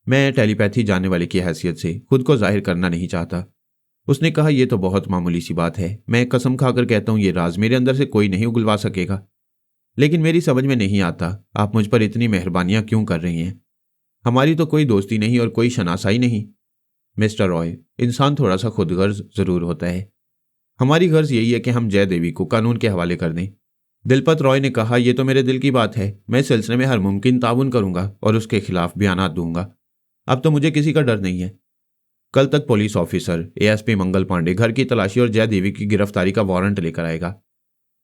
A: मैं टेलीपैथी जानने वाले की हैसियत से खुद को जाहिर करना नहीं चाहता। उसने कहा, यह तो बहुत मामूली सी बात है। मैं कसम खाकर कहता हूं ये राज मेरे अंदर से कोई नहीं उगलवा सकेगा। लेकिन मेरी समझ में नहीं आता आप मुझ पर इतनी मेहरबानियां क्यों कर रही हैं। हमारी तो कोई दोस्ती नहीं और कोई शनासाई नहीं। मिस्टर रॉय, इंसान थोड़ा सा खुदगर्ज जरूर होता है। हमारी गर्ज यही है कि हम जयदेवी को कानून के हवाले कर दें। दिलपत रॉय ने कहा, यह तो मेरे दिल की बात है। मैं इस सिलसिले में हर मुमकिन ताउन करूंगा और उसके खिलाफ बयानात दूंगा। अब तो मुझे किसी का डर नहीं है। कल तक police officer ASP Mangal Pandey घर की तलाशी और जयदेवी की गिरफ्तारी का वारंट लेकर आएगा।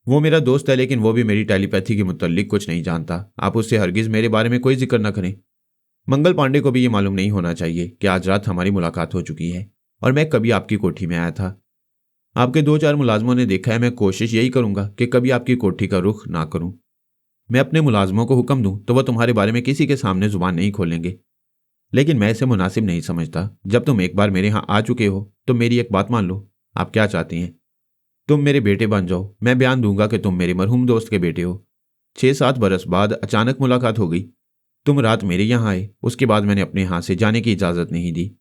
A: वो मेरा दोस्त है, लेकिन वो भी मेरी टेलीपैथी के मुतल्लिक कुछ नहीं जानता। आप उससे हरगिज मेरे बारे में कोई जिक्र न करें। मंगल पांडे को भी ये मालूम नहीं होना चाहिए कि आज रात हमारी मुलाकात हो चुकी है और मैं कभी आपकी कोठी में आया था। आपके 2-4 मुलाजमों ने देखा है। मैं कोशिश यही करूंगा कि कभी आपकी कोठी का रुख ना करूं। मैं अपने मुलाजमों को हुक्म दूं तो वह तुम्हारे बारे में किसी के सामने जुबान नहीं खोलेंगे, लेकिन मैं इसे मुनासिब नहीं समझता। जब तुम एक बार मेरे यहां आ चुके हो तो मेरी एक बात मान लो। आप क्या चाहती हैं? तुम मेरे बेटे बन जाओ। मैं बयान दूंगा कि तुम मेरे मरहूम दोस्त के बेटे हो। 6-7 बरस बाद अचानक मुलाकात हो गई। तुम रात मेरे यहाँ आए। उसके बाद मैंने अपने यहाँ से जाने की इजाज़त नहीं दी।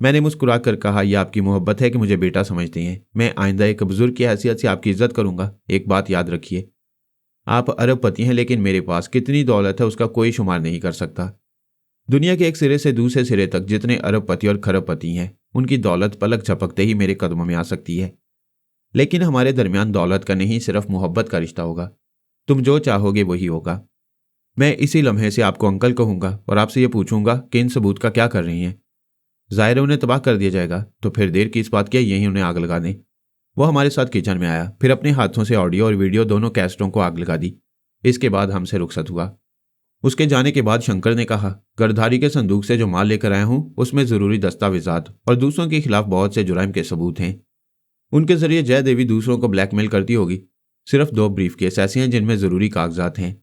A: मैंने मुस्कुरा कर कहा, यह आपकी मोहब्बत है कि मुझे बेटा समझते हैं। मैं आइंदा एक बुजुर्ग की हैसियत से आपकी इज्जत करूंगा। एक बात याद रखिए, आप अरबपति हैं, लेकिन मेरे पास कितनी दौलत है उसका कोई शुमार नहीं कर सकता। दुनिया के एक सिरे से दूसरे सिरे तक जितने अरबपति और खरबपति हैं, उनकी दौलत पलक झपकते ही मेरे कदमों में आ सकती है। लेकिन हमारे दरमियान दौलत का नहीं, सिर्फ मोहब्बत का रिश्ता होगा। तुम जो चाहोगे वही होगा। मैं इसी लम्हे से आपको अंकल कहूंगा और आपसे यह पूछूंगा कि इन सबूत का क्या कर रही हैं। ज़ाहिर उन्हें तबाह कर दिया जाएगा, तो फिर देर की इस बात की, यहीं उन्हें आग लगा दें। वो हमारे साथ किचन में आया, फिर अपने हाथों से ऑडियो और वीडियो दोनों कैसेटों को आग लगा दी। इसके बाद हमसे रुखसत हुआ। उसके जाने के बाद शंकर ने कहा, गर्दारी के संदूक से जो माल लेकर आया हूं उसमें ज़रूरी दस्तावेजात और दूसरों के खिलाफ बहुत से जुराइम के सबूत हैं। उनके जरिए जयदेवी दूसरों को ब्लैकमेल करती होगी। सिर्फ 2 ब्रीफकेस ऐसे हैं जिनमें ज़रूरी कागजात हैं,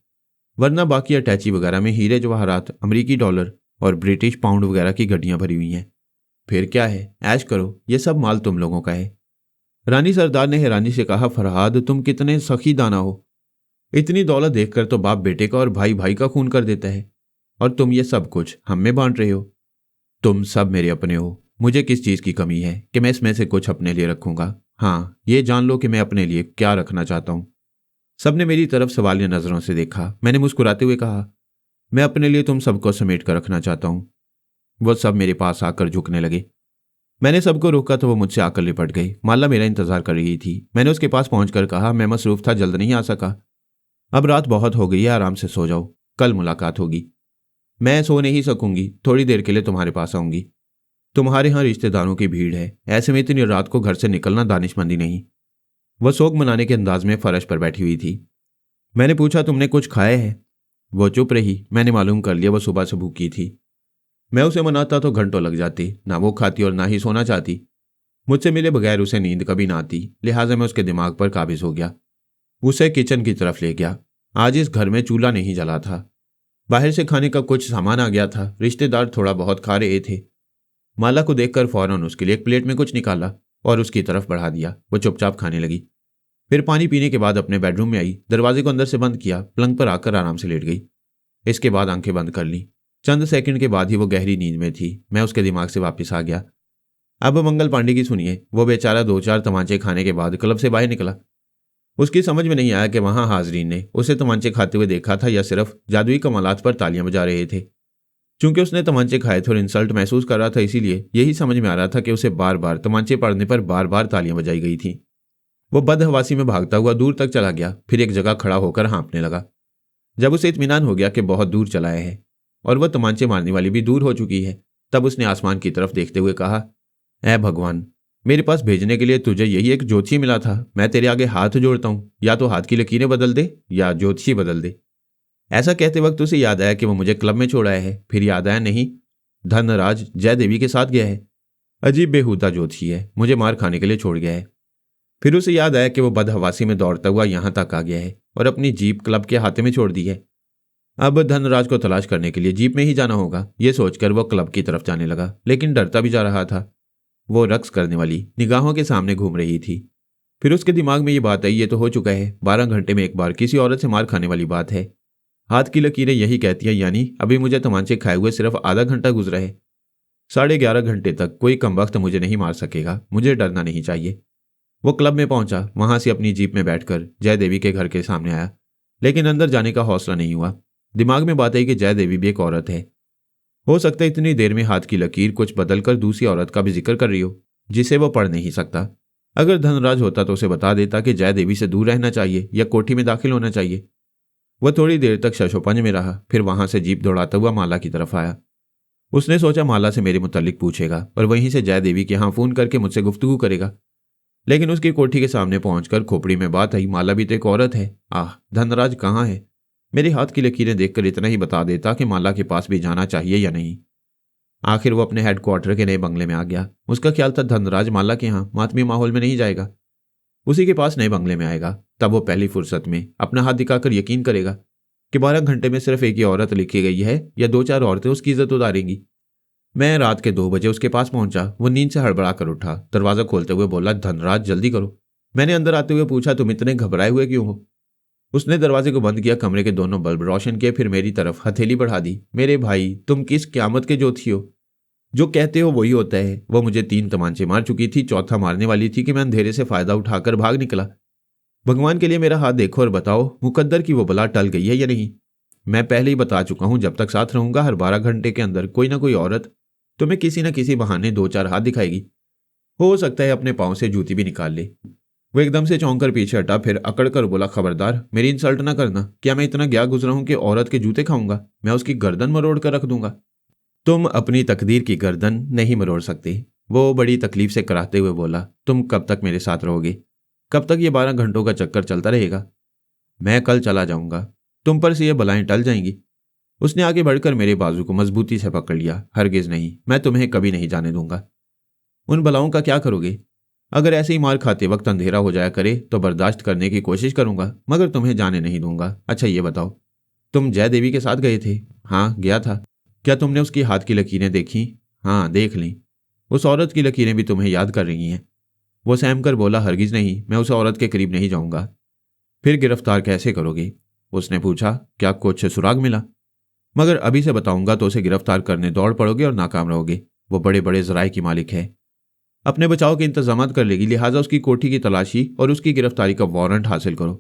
A: वरना बाकी अटैची वगैरह में हीरे जवाहरात, अमरीकी डॉलर और ब्रिटिश पाउंड वगैरह की गड्डियां भरी हुई हैं। फिर क्या है, ऐश करो, ये सब माल तुम लोगों का है। रानी सरदार ने हैरानी से कहा, फरहाद तुम कितने सखी दाना हो। इतनी दौलत देखकर तो बाप बेटे का और भाई भाई का खून कर देता है, और तुम ये सब कुछ हम में बांट रहे हो। तुम सब मेरे अपने हो। मुझे किस चीज़ की कमी है कि मैं इसमें से कुछ अपने लिए रखूंगा। हाँ, ये जान लो कि मैं अपने लिए क्या रखना चाहता हूँ। सबने मेरी तरफ सवालिया नजरों से देखा। मैंने मुस्कुराते हुए कहा, मैं अपने लिए तुम सबको समेट कर रखना चाहता हूँ। वो सब मेरे पास आकर झुकने लगे। मैंने सबको रोका तो वो मुझसे आकर लिपट गई। माला मेरा इंतजार कर रही थी। मैंने उसके पास पहुंचकर कहा, मैं मसरूफ था, जल्द नहीं आ सका। अब रात बहुत हो गई है, आराम से सो जाओ, कल मुलाकात होगी। मैं सो नहीं सकूंगी, थोड़ी देर के लिए तुम्हारे पास आऊंगी। तुम्हारे यहाँ रिश्तेदारों की भीड़ है, ऐसे में इतनी रात को घर से निकलना दानिशमंदी नहीं। वह शोक मनाने के अंदाज में फर्श पर बैठी हुई थी। मैंने पूछा, तुमने कुछ खाया है? वो चुप रही। मैंने मालूम कर लिया वह सुबह से भूखी थी। मैं उसे मनाता तो घंटों लग जाती, ना वो खाती और ना ही सोना चाहती। मुझसे मिले बगैर उसे नींद कभी ना आती, लिहाजा मैं उसके दिमाग पर काबिज हो गया। उसे किचन की तरफ ले गया। आज इस घर में चूल्हा नहीं जला था। बाहर से खाने का कुछ सामान आ गया था। रिश्तेदार थोड़ा बहुत खा रहे थे। माला को देखकर फौरन उसके लिए एक प्लेट में कुछ निकाला और उसकी तरफ बढ़ा दिया। वो चुपचाप खाने लगी। फिर पानी पीने के बाद अपने बेडरूम में आई, दरवाजे को अंदर से बंद किया, पलंग पर आकर आराम से लेट गई। इसके बाद आंखें बंद कर ली। चंद सेकंड के बाद ही वो गहरी नींद में थी। मैं उसके दिमाग से वापस आ गया। अब मंगल पांडे की सुनिए। वो बेचारा 2-4 तमाचे खाने के बाद क्लब से बाहर निकला। उसकी समझ में नहीं आया कि वहां हाजरीन ने उसे तमाचे खाते हुए देखा था या सिर्फ जादुई कमालात पर तालियां बजा रहे थे। चूंकि उसने तमाचे खाए थे और इंसल्ट महसूस कर रहा था, इसीलिए यही समझ में आ रहा था कि उसे बार बार तमाचे पड़ने पर बार बार तालियां बजाई गई थी। वो बदहवासी में भागता हुआ दूर तक चला गया, फिर एक जगह खड़ा होकर हाँफने लगा। जब उसे इत्मीनान हो गया कि बहुत दूर चला है और वह तमाचे मारने वाली भी दूर हो चुकी है, तब उसने आसमान की तरफ देखते हुए कहा, ऐ भगवान, मेरे पास भेजने के लिए तुझे यही एक ज्योतिषी मिला था। मैं तेरे आगे हाथ जोड़ता हूं, या तो हाथ की लकीरें बदल दे या ज्योतिषी बदल दे। ऐसा कहते वक्त उसे याद आया कि वो मुझे क्लब में छोड़ आया है। फिर याद आया, नहीं, धनराज जयदेवी के साथ गया है। अजीब बेहुदा ज्योतिषी है, मुझे मार खाने के लिए छोड़ गया है। फिर उसे याद आया कि वो बदहवासी में दौड़ता हुआ यहां तक आ गया है और अपनी जीप क्लब के हाथे में छोड़ दी है। अब धनराज को तलाश करने के लिए जीप में ही जाना होगा। ये सोचकर वो क्लब की तरफ जाने लगा, लेकिन डरता भी जा रहा था। वो रक्स करने वाली निगाहों के सामने घूम रही थी। फिर उसके दिमाग में ये बात आई, ये तो हो चुका है, 12 घंटे में एक बार किसी औरत से मार खाने वाली बात है। हाथ की लकीरें यही कहती है, यानी अभी मुझे तमाचे खाए हुए सिर्फ आधा घंटा गुजरा है। 11.5 घंटे तक कोई कमबख्त मुझे नहीं मार सकेगा। मुझे डरना नहीं चाहिए। वो क्लब में पहुंचा, वहां से अपनी जीप में बैठकर जयदेवी के घर के सामने आया, लेकिन अंदर जाने का हौसला नहीं हुआ। दिमाग में बात आई कि जयदेवी भी एक औरत है। हो सकता है इतनी देर में हाथ की लकीर कुछ बदलकर दूसरी औरत का भी जिक्र कर रही हो, जिसे वो पढ़ नहीं सकता। अगर धनराज होता तो उसे बता देता कि जयदेवी से दूर रहना चाहिए या कोठी में दाखिल होना चाहिए। वह थोड़ी देर तक शशोपंज में रहा, फिर वहां से जीप दौड़ाता हुआ माला की तरफ आया। उसने सोचा माला से मेरे मुतालिक पूछेगा और वहीं से जयदेवी के यहाँ फोन करके मुझसे गुफ्तगू करेगा। लेकिन उसकी कोठी के सामने पहुंचकर खोपड़ी में बात आई, माला भी तो एक औरत है। आह, धनराज कहाँ है? मेरे हाथ की लकीरें देखकर इतना ही बता देता कि माला के पास भी जाना चाहिए या नहीं। आखिर वो अपने हेडक्वार्टर के नए बंगले में आ गया। उसका ख्याल था धनराज माला के यहाँ मातमी माहौल में नहीं जाएगा, उसी के पास नए बंगले में आएगा। तब वो पहली फुर्सत में अपना हाथ दिखाकर यकीन करेगा कि 12 घंटे में सिर्फ एक ही औरत लिखी गई है या 2-4 औरतें उसकी इज्जत उतारेंगी। मैं रात के 2 बजे उसके पास पहुंचा। वो नींद से हड़बड़ा कर उठा, दरवाजा खोलते हुए बोला, धनराज जल्दी करो। मैंने अंदर आते हुए पूछा, तुम इतने घबराए हुए क्यों हो? उसने दरवाजे को बंद किया, कमरे के दोनों बल्ब रोशन किए, फिर मेरी तरफ हथेली बढ़ा दी। मेरे भाई, तुम किस क्यामत के ज्योतिषी हो? जो कहते हो वही होता है। वो मुझे 3 तमांचे मार चुकी थी, चौथा मारने वाली थी कि मैं अंधेरे से फायदा उठाकर भाग निकला। भगवान के लिए मेरा हाथ देखो और बताओ, मुकद्दर की वो बला टल गई है या नहीं? मैं पहले ही बता चुका हूं, जब तक साथ रहूंगा हर 12 घंटे के अंदर कोई ना कोई औरत तुम्हें किसी न किसी बहाने 2-4 हाथ दिखाएगी। हो सकता है अपने पांव से जूती भी निकाल ले। वो एकदम से चौंक कर पीछे हटा, फिर अकड़ कर बोला, खबरदार मेरी इंसल्ट ना करना। क्या मैं इतना गया गुजरा हूं कि औरत के जूते खाऊंगा? मैं उसकी गर्दन मरोड़ कर रख दूंगा। तुम अपनी तकदीर की गर्दन नहीं मरोड़ सकते। वो बड़ी तकलीफ से कराते हुए बोला, तुम कब तक मेरे साथ रहोगे? कब तक ये 12 घंटों का चक्कर चलता रहेगा? मैं कल चला जाऊंगा, तुम पर से ये बलाएं टल जाएंगी। उसने आगे बढ़कर मेरे बाजू को मजबूती से पकड़ लिया। हरगिज नहीं, मैं तुम्हें कभी नहीं जाने दूंगा। उन बलाओं का क्या करोगे? अगर ऐसे ही मार खाते वक्त अंधेरा हो जाया करे तो बर्दाश्त करने की कोशिश करूंगा, मगर तुम्हें जाने नहीं दूंगा। अच्छा ये बताओ, तुम जयदेवी के साथ गए थे? हाँ गया था। क्या तुमने उसकी हाथ की लकीरें देखी? हाँ देख ली। उस औरत की लकीरें भी तुम्हें याद कर रही हैं? वो सहम कर बोला, हरगिज नहीं, मैं उस औरत के करीब नहीं जाऊंगा। फिर गिरफ्तार कैसे करोगे? उसने पूछा, क्या कुछ सुराग मिला? मगर अभी से बताऊंगा तो उसे गिरफ्तार करने दौड़ पड़ोगे और नाकाम रहोगे। वो बड़े बड़े जराए की मालिक है, अपने बचाव के इंतजाम कर लेगी, लिहाजा उसकी कोठी की तलाशी और उसकी गिरफ्तारी का वारंट हासिल करो।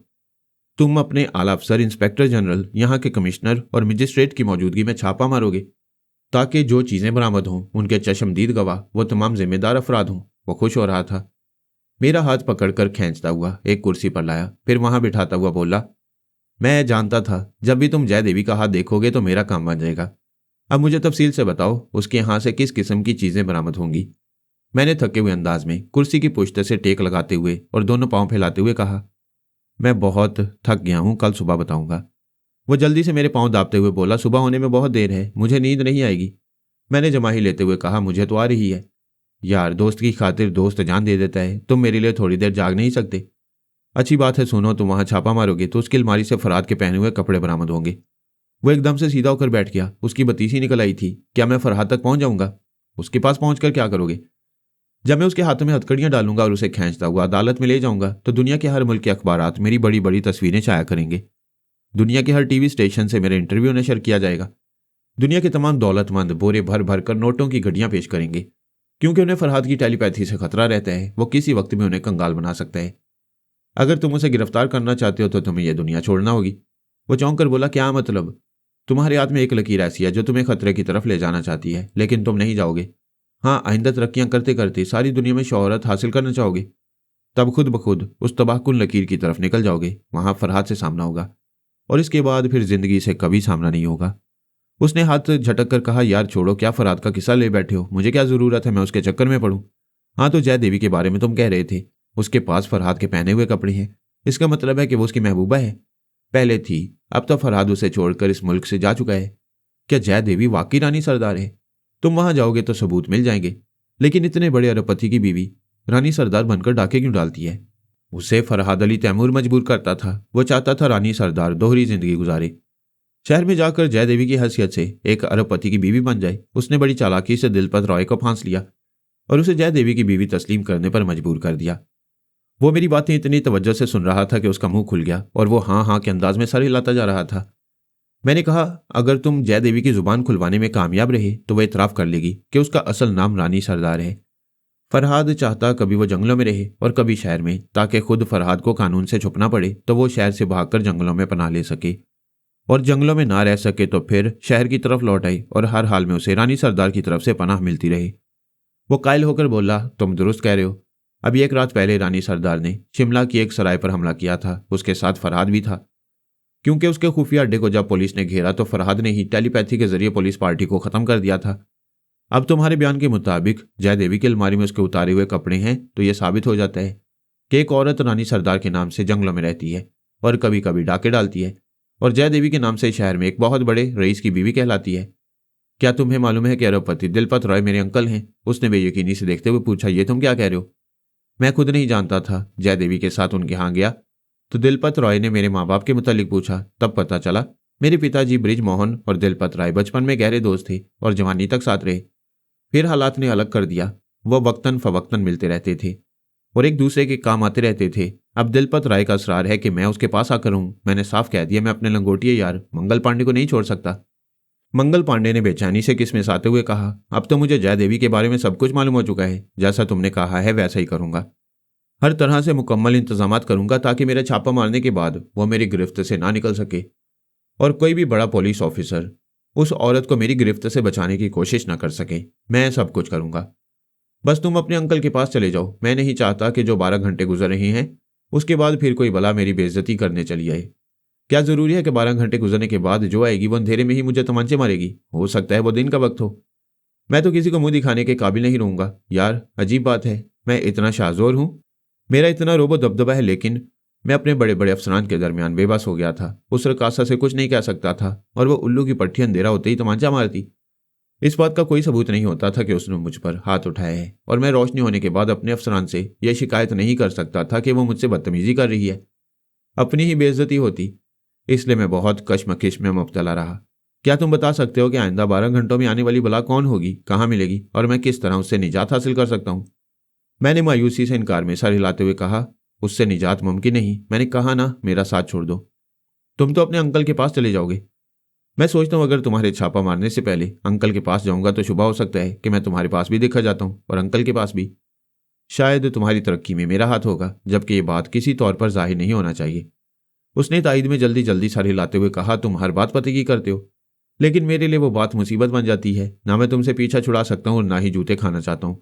A: तुम अपने आला अफसर, इंस्पेक्टर जनरल, यहाँ के कमिश्नर और मजिस्ट्रेट की मौजूदगी में छापा मारोगे, ताकि जो चीजें बरामद हों उनके चश्मदीद गवाह वो तमाम जिम्मेदार अफराद हों। वो खुश हो रहा था। मेरा हाथ पकड़कर खींचता हुआ एक कुर्सी पर लाया, फिर वहां बिठाता हुआ बोला, मैं जानता था जब भी तुम जय देवी का हाथ देखोगे तो मेरा काम बन जाएगा। अब मुझे तफसील से बताओ, उसके यहाँ से किस किस्म की चीजें बरामद होंगी? मैंने थके हुए अंदाज में कुर्सी की पुश्त से टेक लगाते हुए और दोनों पांव फैलाते हुए कहा, मैं बहुत थक गया हूं, कल सुबह बताऊंगा। वो जल्दी से मेरे पांव दाबते हुए बोला, सुबह होने में बहुत देर है, मुझे नींद नहीं आएगी। मैंने जमाही लेते हुए कहा, मुझे तो आ रही है। यार, दोस्त की खातिर दोस्त जान दे देता है, तुम मेरे लिए थोड़ी देर जाग नहीं सकते? अच्छी बात है, सुनो, तुम वहां छापा मारोगे तो उसकी अलमारी से फराद के पहने हुए कपड़े बरामद होंगे। वो एकदम से सीधा होकर बैठ गया, उसकी बतीसी निकल आई थी। क्या मैं फरहाद तक पहुंच जाऊंगा? उसके पास पहुंचकर क्या करोगे? जब मैं उसके हाथों में हथकड़ियां डालूंगा और उसे खींचता हुआ अदालत में ले जाऊंगा तो दुनिया के हर मुल्क के अखबारात मेरी बड़ी बड़ी तस्वीरें छाया करेंगे। दुनिया के हर टीवी स्टेशन से मेरा इंटरव्यू नशर किया जाएगा। दुनिया के तमाम दौलतमंद बोरे भर भर कर नोटों की घड़ियां पेश करेंगे, क्योंकि उन्हें फरहाद की टेलीपैथी से खतरा रहता है। वो किसी वक्त में उन्हें कंगाल बना सकता है। अगर तुम उसे गिरफ्तार करना चाहते हो तो तुम्हें यह दुनिया छोड़ना होगी। वो चौंक कर बोला, क्या मतलब? तुम्हारे हाथ में एक लकीर ऐसी है जो तुम्हें खतरे की तरफ ले जाना चाहती है, लेकिन तुम नहीं जाओगे। हाँ, आइंदा तरक्कियां करते करते सारी दुनिया में शोहरत हासिल करना चाहोगे। तब खुद ब खुद उस तबाहकुन लकीर की तरफ निकल जाओगे। वहां फरहाद से सामना होगा और इसके बाद फिर जिंदगी से कभी सामना नहीं होगा। उसने हाथ झटक कर कहा, यार छोड़ो, क्या फरहाद का किस्सा ले बैठे हो? मुझे क्या जरूरत है मैं उसके चक्कर में पड़ूं? हाँ, तो जय देवी के बारे में तुम कह रहे थे, उसके पास फरहाद के पहने हुए कपड़े हैं। इसका मतलब है कि वो उसकी महबूबा है? पहले थी, अब तो फरहाद उसे छोड़कर इस मुल्क से जा चुका है। क्या जय देवी वाकई रानी सरदार है? तुम वहां जाओगे तो सबूत मिल जाएंगे, लेकिन इतने बड़े अरबपति की बीवी रानी सरदार बनकर डाके क्यों डालती है? उसे फरहाद अली तैमूर मजबूर करता था। वो चाहता था रानी सरदार दोहरी जिंदगी गुजारे, शहर में जाकर जय देवी की हैसियत से एक अरबपति की बीवी बन जाए। उसने बड़ी चालाकी से दिलपत रॉय को फांस लिया और उसे जय देवी की बीवी तस्लीम करने पर मजबूर कर दिया। वो मेरी बातें इतनी तवज्जो से सुन रहा था कि उसका मुंह खुल गया और वो हाँ हाँ के अंदाज में सर हिलाता जा रहा था। मैंने कहा, अगर तुम जय देवी की जुबान खुलवाने में कामयाब रहे तो वह इतराफ कर लेगी कि उसका असल नाम रानी सरदार है। फरहाद चाहता कभी वो जंगलों में रहे और कभी शहर में, ताकि खुद फरहाद को कानून से छुपना पड़े तो वो शहर से भागकर जंगलों में पनाह ले सके, और जंगलों में ना रह सके तो फिर शहर की तरफ लौट आए और हर हाल में उसे रानी सरदार की तरफ से पनाह मिलती रहे। वो कायल होकर बोला, तुम दुरुस्त कह रहे हो। अभी एक रात पहले रानी सरदार ने शिमला की एक सराय पर हमला किया था। उसके साथ फरहाद भी था, क्योंकि उसके खुफिया अड्डे को जब पुलिस ने घेरा तो फरहाद ने ही टेलीपैथी के जरिए पुलिस पार्टी को खत्म कर दिया था। अब तुम्हारे बयान के मुताबिक जय देवी की अलमारी में उसके उतारे हुए कपड़े हैं, तो यह साबित हो जाता है कि एक औरत रानी सरदार के नाम से जंगलों में रहती है और कभी कभी डाके डालती है, और जय देवी के नाम से शहर में एक बहुत बड़े रईस की बीवी कहलाती है। क्या तुम्हें मालूम है कि अरबपति दिलपत रॉय मेरे अंकल हैं? उसने बेयकीनी से देखते हुए पूछा, ये तुम क्या कह रहे हो? मैं खुद नहीं जानता था। जय देवी के साथ उनके यहाँ गया तो दिलपत रॉय ने मेरे माँ बाप के मुतालिक पूछा, तब पता चला मेरे पिताजी ब्रिज मोहन और दिलपत राय बचपन में गहरे दोस्त थे और जवानी तक साथ रहे। फिर हालात ने अलग कर दिया। वो वक्तन फवक्तन मिलते रहते थे और एक दूसरे के काम आते रहते थे। अब दिलपत राय का असरार है कि मैं उसके पास आकर हूं। मैंने साफ कह दिया, मैं अपने लंगोटिए यार मंगल पांडे को नहीं छोड़ सकता। मंगल पांडे ने बेचैनी से किसमिस आते हुए कहा, अब तो मुझे जय देवी के बारे में सब कुछ मालूम हो चुका है। जैसा तुमने कहा है वैसा ही करूंगा। हर तरह से मुकम्मल इंतजाम करूंगा ताकि मेरे छापा मारने के बाद वो मेरी गिरफ्त से ना निकल सके और कोई भी बड़ा पुलिस ऑफिसर उस औरत को मेरी गिरफ्त से बचाने की कोशिश ना कर सके। मैं सब कुछ करूंगा। बस तुम अपने अंकल के पास चले जाओ। मैं नहीं चाहता कि जो 12 घंटे गुजर रहे हैं उसके बाद फिर कोई भला मेरी बेइज्जती करने चली आए। क्या जरूरी है कि 12 घंटे गुजरने के बाद जो आएगी वो अंधेरे में ही मुझे तमांचे मारेगी? हो सकता है वो दिन का वक्त हो। मैं तो किसी को मुंह दिखाने के काबिल नहीं रहूंगा। यार, अजीब बात है, मैं इतना शाहजोर हूं, मेरा इतना रोबो दबदबा है, लेकिन मैं अपने बड़े बड़े अफसरान के दरमियान बेबस हो गया था। उस रकासा से कुछ नहीं कह सकता था और वो उल्लू की पट्टी अंधेरा होते ही तमांचा मारती। इस बात का कोई सबूत नहीं होता था कि उसने मुझ पर हाथ उठाया है, और मैं रोशनी होने के बाद अपने अफसरान से यह शिकायत नहीं कर सकता था कि वो मुझसे बदतमीजी कर रही है। अपनी ही बेइज्जती होती। इसलिए मैं बहुत कशमकश में मुब्तला रहा। क्या तुम बता सकते हो कि आइंदा 12 घंटों में आने वाली बला कौन होगी, कहाँ मिलेगी, और मैं किस तरह उससे निजात हासिल कर सकता हूँ? मैंने मायूसी से इनकार में सर हिलाते हुए कहा, उससे निजात मुमकिन नहीं। मैंने कहा ना, मेरा साथ छोड़ दो। तुम तो अपने अंकल के पास चले जाओगे। मैं सोचता हूँ अगर तुम्हारे छापा मारने से पहले अंकल के पास जाऊंगा तो शुभ हो सकता है कि मैं तुम्हारे पास भी देखा जाता हूँ और अंकल के पास भी। शायद तुम्हारी तरक्की में मेरा हाथ होगा, जबकि ये बात किसी तौर पर जाहिर नहीं होना चाहिए। उसने तायद में जल्दी जल्दी सर हिलाते हुए कहा, तुम हर बात पते की करते हो, लेकिन मेरे लिए वो बात मुसीबत बन जाती है। ना मैं तुमसे पीछा छुड़ा सकता हूँ और ना ही जूते खाना चाहता हूँ।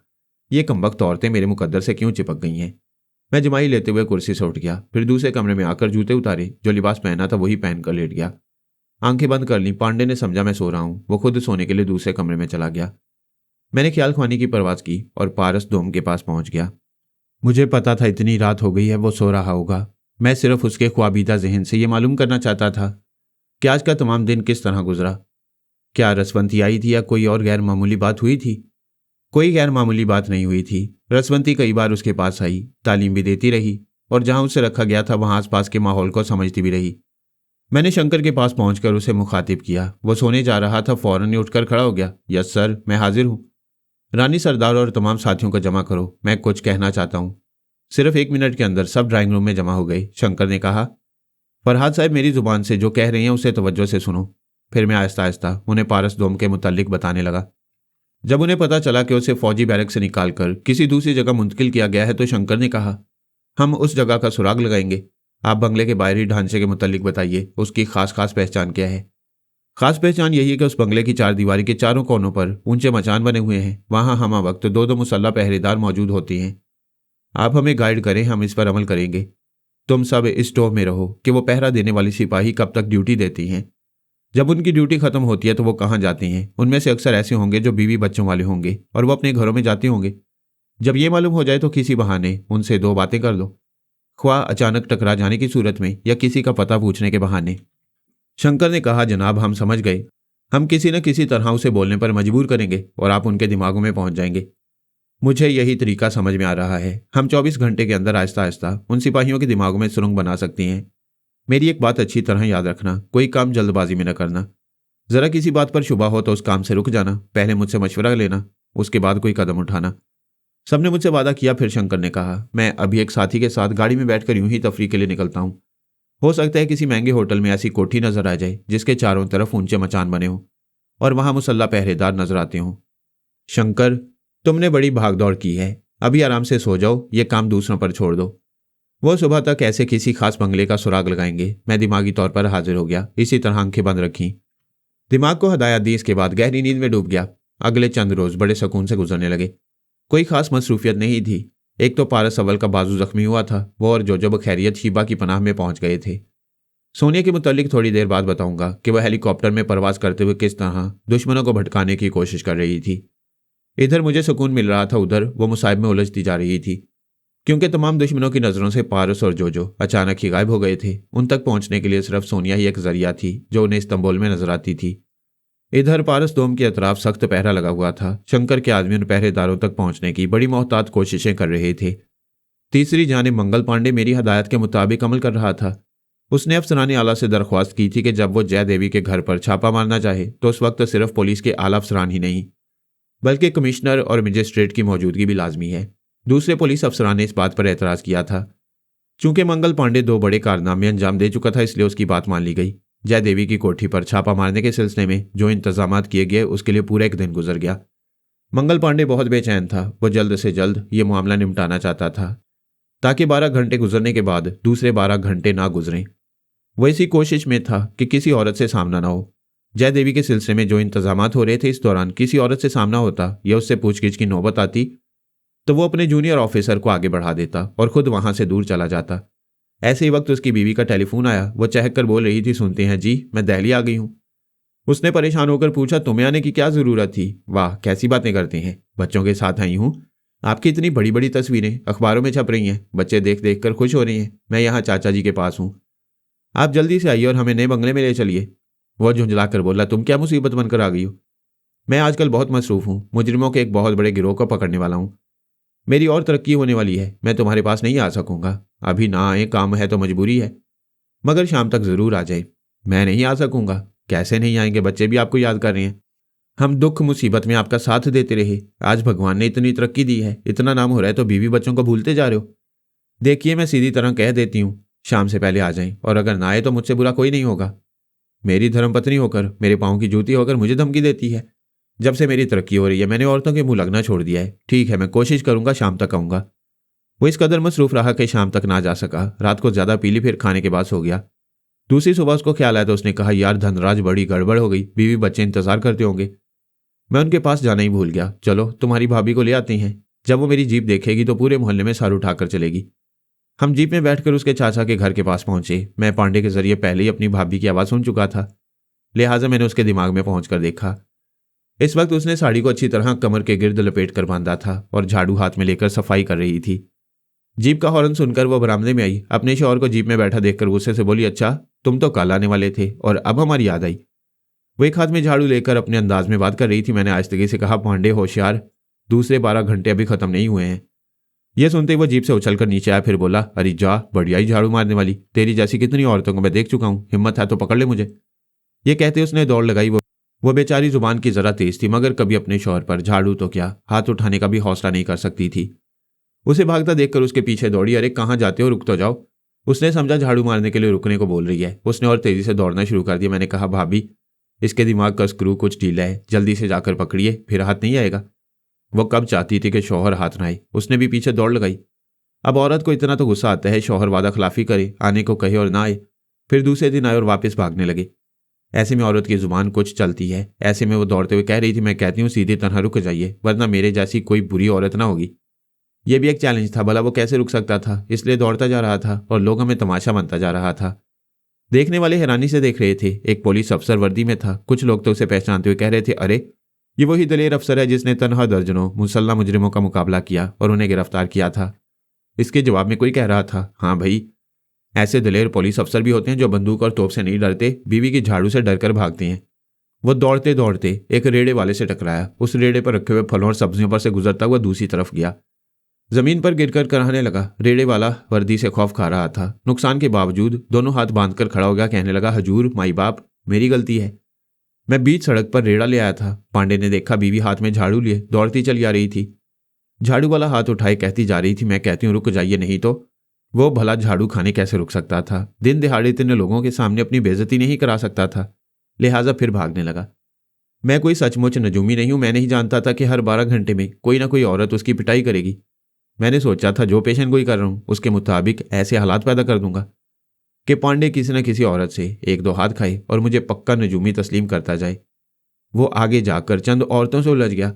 A: ये कमबख्त औरतें मेरे मुकद्दर से क्यों चिपक गई हैं? मैं जमाई लेते हुए कुर्सी से उठ गया, फिर दूसरे कमरे में आकर जूते उतारे, जो लिबास पहना था वही पहनकर लेट गया। आंखें बंद कर ली। पांडे ने समझा मैं सो रहा हूँ। वो खुद सोने के लिए दूसरे कमरे में चला गया। मैंने ख्याल खुआनी की परवाज की और पारस डोम के पास पहुंच गया। मुझे पता था इतनी रात हो गई है, वो सो रहा होगा। मैं सिर्फ उसके ख्वाबीदा जहन से ये मालूम करना चाहता था कि आज का तमाम दिन किस तरह गुजरा। क्या रसवंती आई थी या कोई और गैर मामूली बात हुई थी? कोई गैर मामूली बात नहीं हुई थी। रसवंती कई बार उसके पास आई, तालीम भी देती रही और जहां उसे रखा गया था वहां आसपास के माहौल को समझती भी रही। मैंने शंकर के पास पहुंचकर उसे मुखातिब किया। वो सोने जा रहा था, फौरन ही उठकर खड़ा हो गया। यस सर, मैं हाजिर हूं। रानी सरदार और तमाम साथियों को जमा करो, मैं कुछ कहना चाहता हूं। सिर्फ 1 मिनट के अंदर सब ड्राइंग रूम में जमा हो गए। शंकर ने कहा, फरहाद साहब मेरी जुबान से जो कह रहे हैं उसे तवज्जो से सुनो। फिर मैं आहिस्ता आहिस्ता उन्हें पारस डोम के मुतालिक बताने लगा। जब उन्हें पता चला कि उसे फौजी बैरक से निकालकर किसी दूसरी जगह मुंतकिल किया गया है तो शंकर ने कहा, हम उस जगह का सुराग लगाएंगे। आप बंगले के बाहरी ढांचे के मुतालिक बताइए, उसकी खास पहचान क्या है? खास पहचान यही है कि उस बंगले की 4 दीवारी के चारों कोनों पर ऊंचे मचान बने हुए हैं। वहां हम वक्त 2-2 मुसल्ला पहरेदार मौजूद होते हैं। आप हमें गाइड करें, हम इस पर अमल करेंगे। तुम सब इस टोह में रहो कि वो पहरा देने वाली सिपाही कब तक ड्यूटी देती हैं। जब उनकी ड्यूटी खत्म होती है तो वो कहाँ जाती हैं? उनमें से अक्सर ऐसे होंगे जो बीवी बच्चों वाले होंगे और वो अपने घरों में जाते होंगे। जब ये मालूम हो जाए तो किसी बहाने उनसे 2 बातें कर लो, ख्वाह अचानक टकरा जाने की सूरत में या किसी का पता पूछने के बहाने। शंकर ने कहा, जनाब हम समझ गए। हम किसी न किसी तरह उसे बोलने पर मजबूर करेंगे और आप उनके दिमागों में पहुंच जाएंगे। मुझे यही तरीका समझ में आ रहा है। हम 24 घंटे के अंदर आहिस्ता आहिस्ता उन सिपाहियों के दिमागों में सुरंग बना सकती हैं। मेरी एक बात अच्छी तरह याद रखना, कोई काम जल्दबाजी में न करना। जरा किसी बात पर शुबा हो तो उस काम से रुक जाना, पहले मुझसे मशवरा लेना, उसके बाद कोई कदम उठाना। सबने मुझसे वादा किया। फिर शंकर ने कहा, मैं अभी एक साथी के साथ गाड़ी में बैठकर यूं ही तफरीह के लिए निकलता हूं। हो सकता है किसी महंगे होटल में ऐसी कोठी नजर आ जाए जिसके चारों तरफ ऊंचे मचान बने हों और वहां मुसल्ला पहरेदार नजर आते हों। शंकर, तुमने बड़ी भागदौड़ की है, अभी आराम से सो जाओ, ये काम दूसरों पर छोड़ दो। वो सुबह तक ऐसे किसी खास बंगले का सुराग लगाएंगे। मैं दिमागी तौर पर हाजिर हो गया। इसी तरह आंखें बंद रखी, दिमाग को हदायत दी। इसके बाद गहरी नींद में डूब गया। अगले चंद रोज बड़े सुकून से गुजरने लगे। कोई खास मसरूफियत नहीं थी। एक तो पारस अव्वल का बाजू जख्मी हुआ था, वो और जो बखैरियत शीबा की पनाह में पहुंच गए थे। सोनिया के मुतालिक थोड़ी देर बाद बताऊंगा कि वह हेलीकॉप्टर में परवाज करते हुए किस तरह दुश्मनों को भटकाने की कोशिश कर रही थी। इधर मुझे सुकून मिल रहा था, उधर वो मुसाइब में उलझती जा रही थी, क्योंकि तमाम दुश्मनों की नज़रों से पारस और जो अचानक ही गायब हो गए थे। उन तक पहुंचने के लिए सिर्फ सोनिया ही एक जरिया थी जो उन्हें इस्तांबुल में नजर आती थी। इधर पारस डोम के अतराफ सख्त पहरा लगा हुआ था। शंकर के आदमी उन पहरेदारों तक पहुंचने की बड़ी मोहतात कोशिशें कर रहे थे। तीसरी जानिब मंगल पांडे मेरी हदायत के मुताबिक अमल कर रहा था। उसने अफसरानी आला से दरख्वास्त की थी कि जब वो जय देवी के घर पर छापा मारना चाहे तो उस वक्त सिर्फ पुलिस के आला अफसरान ही नहीं बल्कि कमिश्नर और मजिस्ट्रेट की मौजूदगी भी लाजमी है। दूसरे पुलिस अफसरान ने इस बात पर एतराज़ किया था। चूंकि मंगल पांडे 2 बड़े कारनामे अंजाम दे चुका था, इसलिए उसकी बात मान ली गई। जय देवी की कोठी पर छापा मारने के सिलसिले में जो इंतजामात किए गए उसके लिए पूरा एक दिन गुजर गया। मंगल पांडे बहुत बेचैन था। वो जल्द से जल्द ये मामला निपटाना चाहता था ताकि 12 घंटे गुजरने के बाद दूसरे 12 घंटे ना गुजरें। वो इसी कोशिश में था कि किसी औरत से सामना ना हो। जय देवी के सिलसिले में जो इंतजामात हो रहे थे, इस दौरान किसी औरत से सामना होता या उससे पूछगिछ की नौबत आती तो वो अपने जूनियर ऑफिसर को आगे बढ़ा देता और खुद वहां से दूर चला जाता। ऐसे ही वक्त उसकी बीवी का टेलीफोन आया। वो चहक कर बोल रही थी, सुनते हैं जी, मैं दिल्ली आ गई हूँ। उसने परेशान होकर पूछा, तुम्हें आने की क्या जरूरत थी? वाह, कैसी बातें करते हैं, बच्चों के साथ आई हूँ। आपकी इतनी बड़ी बड़ी तस्वीरें अखबारों में छप रही हैं, बच्चे देख देख कर खुश हो रहे हैं। मैं यहाँ चाचा जी के पास हूँ, आप जल्दी से आइए और हमें नए बंगले में ले चलिए। वह झुंझलाकर बोला, तुम क्या मुसीबत बनकर आ गई हो? मैं आजकल बहुत मसरूफ हूँ, मुजरिमों के एक बहुत बड़े गिरोह को पकड़ने वाला हूँ। मेरी और तरक्की होने वाली है, मैं तुम्हारे पास नहीं आ सकूंगा। अभी ना आए, काम है तो मजबूरी है, मगर शाम तक जरूर आ जाए। मैं नहीं आ सकूंगा। कैसे नहीं आएंगे, बच्चे भी आपको याद कर रहे हैं। हम दुख मुसीबत में आपका साथ देते रहे, आज भगवान ने इतनी तरक्की दी है, इतना नाम हो रहा है तो बीवी बच्चों को भूलते जा रहे हो। देखिए, मैं सीधी तरह कह देती हूँ, शाम से पहले आ जाएं, और अगर ना आए तो मुझसे बुरा कोई नहीं होगा। मेरी धर्मपत्नी होकर, मेरे पाँव की जूती होकर मुझे धमकी देती है। जब से मेरी तरक्की हो रही है मैंने औरतों के मुंह लगना छोड़ दिया है। ठीक है, मैं कोशिश करूंगा, शाम तक आऊंगा। वो इस कदर मसरूफ रहा कि शाम तक ना जा सका। रात को ज्यादा पी ली, फिर खाने के बाद सो गया। दूसरी सुबह उसको ख्याल आया तो उसने कहा, यार धनराज, बड़ी गड़बड़ हो गई, बीवी बच्चे इंतजार करते होंगे। मैं उनके पास जाना ही भूल गया। चलो तुम्हारी भाभी को ले आते हैं, जब वो मेरी जीप देखेगी तो पूरे मोहल्ले में सर उठाकर चलेगी। हम जीप में बैठकर उसके चाचा के घर के पास पहुंचे। मैं पांडे के जरिए पहले ही अपनी भाभी की आवाज़ सुन चुका था, लिहाजा मैंने उसके दिमाग में पहुंचकर देखा। इस वक्त उसने साड़ी को अच्छी तरह कमर के गिर्द लपेट कर बांधा था और झाड़ू हाथ में लेकर सफाई कर रही थी। जीप का हॉर्न सुनकर वो बरामदे में आई। अपने शौहर को जीप में बैठा देखकर गुस्से से बोली, अच्छा तुम तो कल आने वाले थे और अब हमारी याद आई। वो एक हाथ में झाड़ू लेकर अपने अंदाज में बात कर रही थी। मैंने आहिस्तगी से कहा, पांडे होशियार, दूसरे 12 घंटे अभी खत्म नहीं हुए हैं। यह सुनते ही वो जीप से उछलकर नीचे आया, फिर बोला, अरे जा, बढ़िया ही झाड़ू मारने वाली, तेरी जैसी कितनी औरतों को मैं देख चुका हूं, हिम्मत है तो पकड़ ले मुझे। ये कहते उसने दौड़ लगाई। वो बेचारी जुबान की जरा तेज थी, मगर कभी अपने शौहर पर झाड़ू तो क्या, हाथ उठाने का भी हौसला नहीं कर सकती थी। उसे भागता देखकर उसके पीछे दौड़ी। अरे कहाँ जाते हो, रुक तो जाओ। उसने समझा झाड़ू मारने के लिए रुकने को बोल रही है। उसने और तेजी से दौड़ना शुरू कर दिया। मैंने कहा, भाभी इसके दिमाग का स्क्रू कुछ ढीला है, जल्दी से जाकर पकड़िए, फिर हाथ नहीं आएगा। वो कब चाहती थी कि शौहर हाथ ना आए, उसने भी पीछे दौड़ लगाई। अब औरत को इतना तो गुस्सा आता है, शौहर वादा खिलाफी करे, आने को कहे और ना आए, फिर दूसरे दिन आए और वापस भागने लगे। ऐसे में औरत की जुबान कुछ चलती है। ऐसे में वो दौड़ते हुए कह रही थी, मैं कहती हूँ सीधी तरह रुक जाइए, वरना मेरे जैसी कोई बुरी औरत ना होगी। यह भी एक चैलेंज था, भला वो कैसे रुक सकता था। इसलिए दौड़ता जा रहा था और लोगों में तमाशा बनता जा रहा था। देखने वाले हैरानी से देख रहे थे। एक पुलिस अफसर वर्दी में था। कुछ लोग तो उसे पहचानते हुए कह रहे थे, अरे ये वही दलेर अफसर है जिसने तनहा दर्जनों मुसल्लह मुजरिमों का मुकाबला किया और उन्हें गिरफ्तार किया था। इसके जवाब में कोई कह रहा था, हाँ भाई, ऐसे दलेर पुलिस अफसर भी होते हैं जो बंदूक और तोप से नहीं डरते, बीवी की झाड़ू से डरकर भागते हैं। वो दौड़ते दौड़ते एक रेड़े वाले से टकराया। उस रेड़े पर रखे हुए फलों और सब्जियों पर से गुजरता हुआ दूसरी तरफ गया। जमीन पर गिरकर कराहने लगा। रेड़े वाला वर्दी से खौफ खा रहा था। नुकसान के बावजूद दोनों हाथ बांधकर खड़ा हो गया। कहने लगा, हजूर, माई बाप, मेरी गलती है, मैं बीच सड़क पर रेड़ा ले आया था। पांडे ने देखा बीवी हाथ में झाड़ू लिए दौड़ती चली आ रही थी। झाड़ू वाला हाथ उठाए कहती जा रही थी, मैं कहती हूँ रुक जाइए, नहीं तो। वो भला झाड़ू खाने कैसे रुक सकता था। दिन दिहाड़े इतने लोगों के सामने अपनी बेइज्जती नहीं करा सकता था, लिहाजा फिर भागने लगा। मैं कोई सचमुच नजूमी नहीं हूं। मैं नहीं जानता था कि हर 12 घंटे में कोई ना कोई औरत उसकी पिटाई करेगी। मैंने सोचा था जो पेशेंट गोई कर रहा हूं उसके मुताबिक ऐसे हालात पैदा कर दूंगा कि पांडे किसी न किसी औरत से 1-2 हाथ खाए और मुझे पक्का नजूमी तस्लीम करता जाए। वो आगे जाकर चंद औरतों से उलझ गया।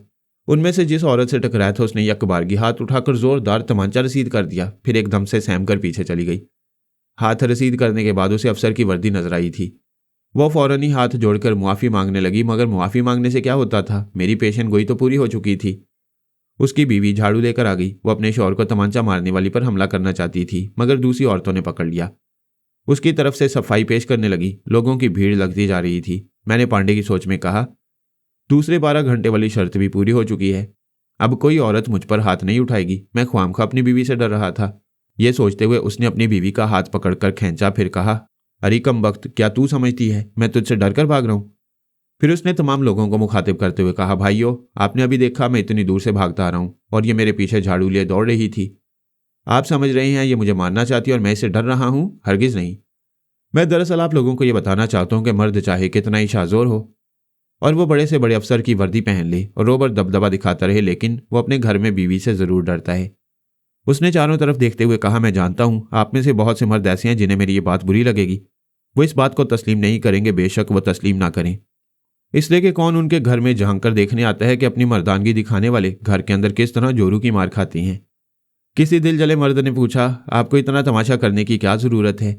A: उनमें से जिस औरत से टकराया था उसने यकबारगी हाथ उठाकर जोरदार तमांचा रसीद कर दिया, फिर एकदम से सहम कर पीछे चली गई। हाथ रसीद करने के बाद उसे अफसर की वर्दी नजर आई थी। वो फौरन ही हाथ जोड़कर मुआफ़ी मांगने लगी, मगर मुआफ़ी मांगने से क्या होता था, मेरी पेशेंट गोई तो पूरी हो चुकी थी। उसकी बीवी झाड़ू लेकर आ गई। वो अपने शौहर को तमांचा मारने वाली पर हमला करना चाहती थी, मगर दूसरी औरतों ने पकड़ लिया। उसकी तरफ से सफाई पेश करने लगी। लोगों की भीड़ लगती जा रही थी। मैंने पांडे की सोच में कहा, दूसरे 12 घंटे वाली शर्त भी पूरी हो चुकी है, अब कोई औरत मुझ पर हाथ नहीं उठाएगी। मैं ख्वामखा अपनी बीवी से डर रहा था। यह सोचते हुए उसने अपनी बीवी का हाथ पकड़कर खींचा, फिर कहा, अरे कम वक्त, क्या तू समझती है मैं तुझसे डर कर भाग रहा हूं। फिर उसने तमाम लोगों को मुखातिब करते हुए कहा, भाइयों, आपने अभी देखा मैं इतनी दूर से भागता आ रहा हूं और ये मेरे पीछे झाड़ू लिए दौड़ रही थी। आप समझ रहे हैं ये मुझे मारना चाहती है और मैं इसे डर रहा हूं? हरगिज नहीं। मैं दरअसल आप लोगों को यह बताना चाहता हूं कि मर्द चाहे कितना ही शाजोर हो और वो बड़े से बड़े अफसर की वर्दी पहन ले और रोबर दबदबा दिखाता रहे, लेकिन वो अपने घर में बीवी से जरूर डरता है। उसने चारों तरफ देखते हुए कहा, मैं जानता हूं आप में से बहुत से मर्द ऐसे हैं जिन्हें मेरी ये बात बुरी लगेगी। वो इस बात को तस्लीम नहीं करेंगे, बेशक वो तस्लीम ना करें, इसलिए कि कौन उनके घर में झांक कर देखने आता है कि अपनी मर्दानगी दिखाने वाले घर के अंदर किस तरह जोरू की मार खाते हैं। किसी दिल जले मर्द ने पूछा, आपको इतना तमाशा करने की क्या जरूरत है?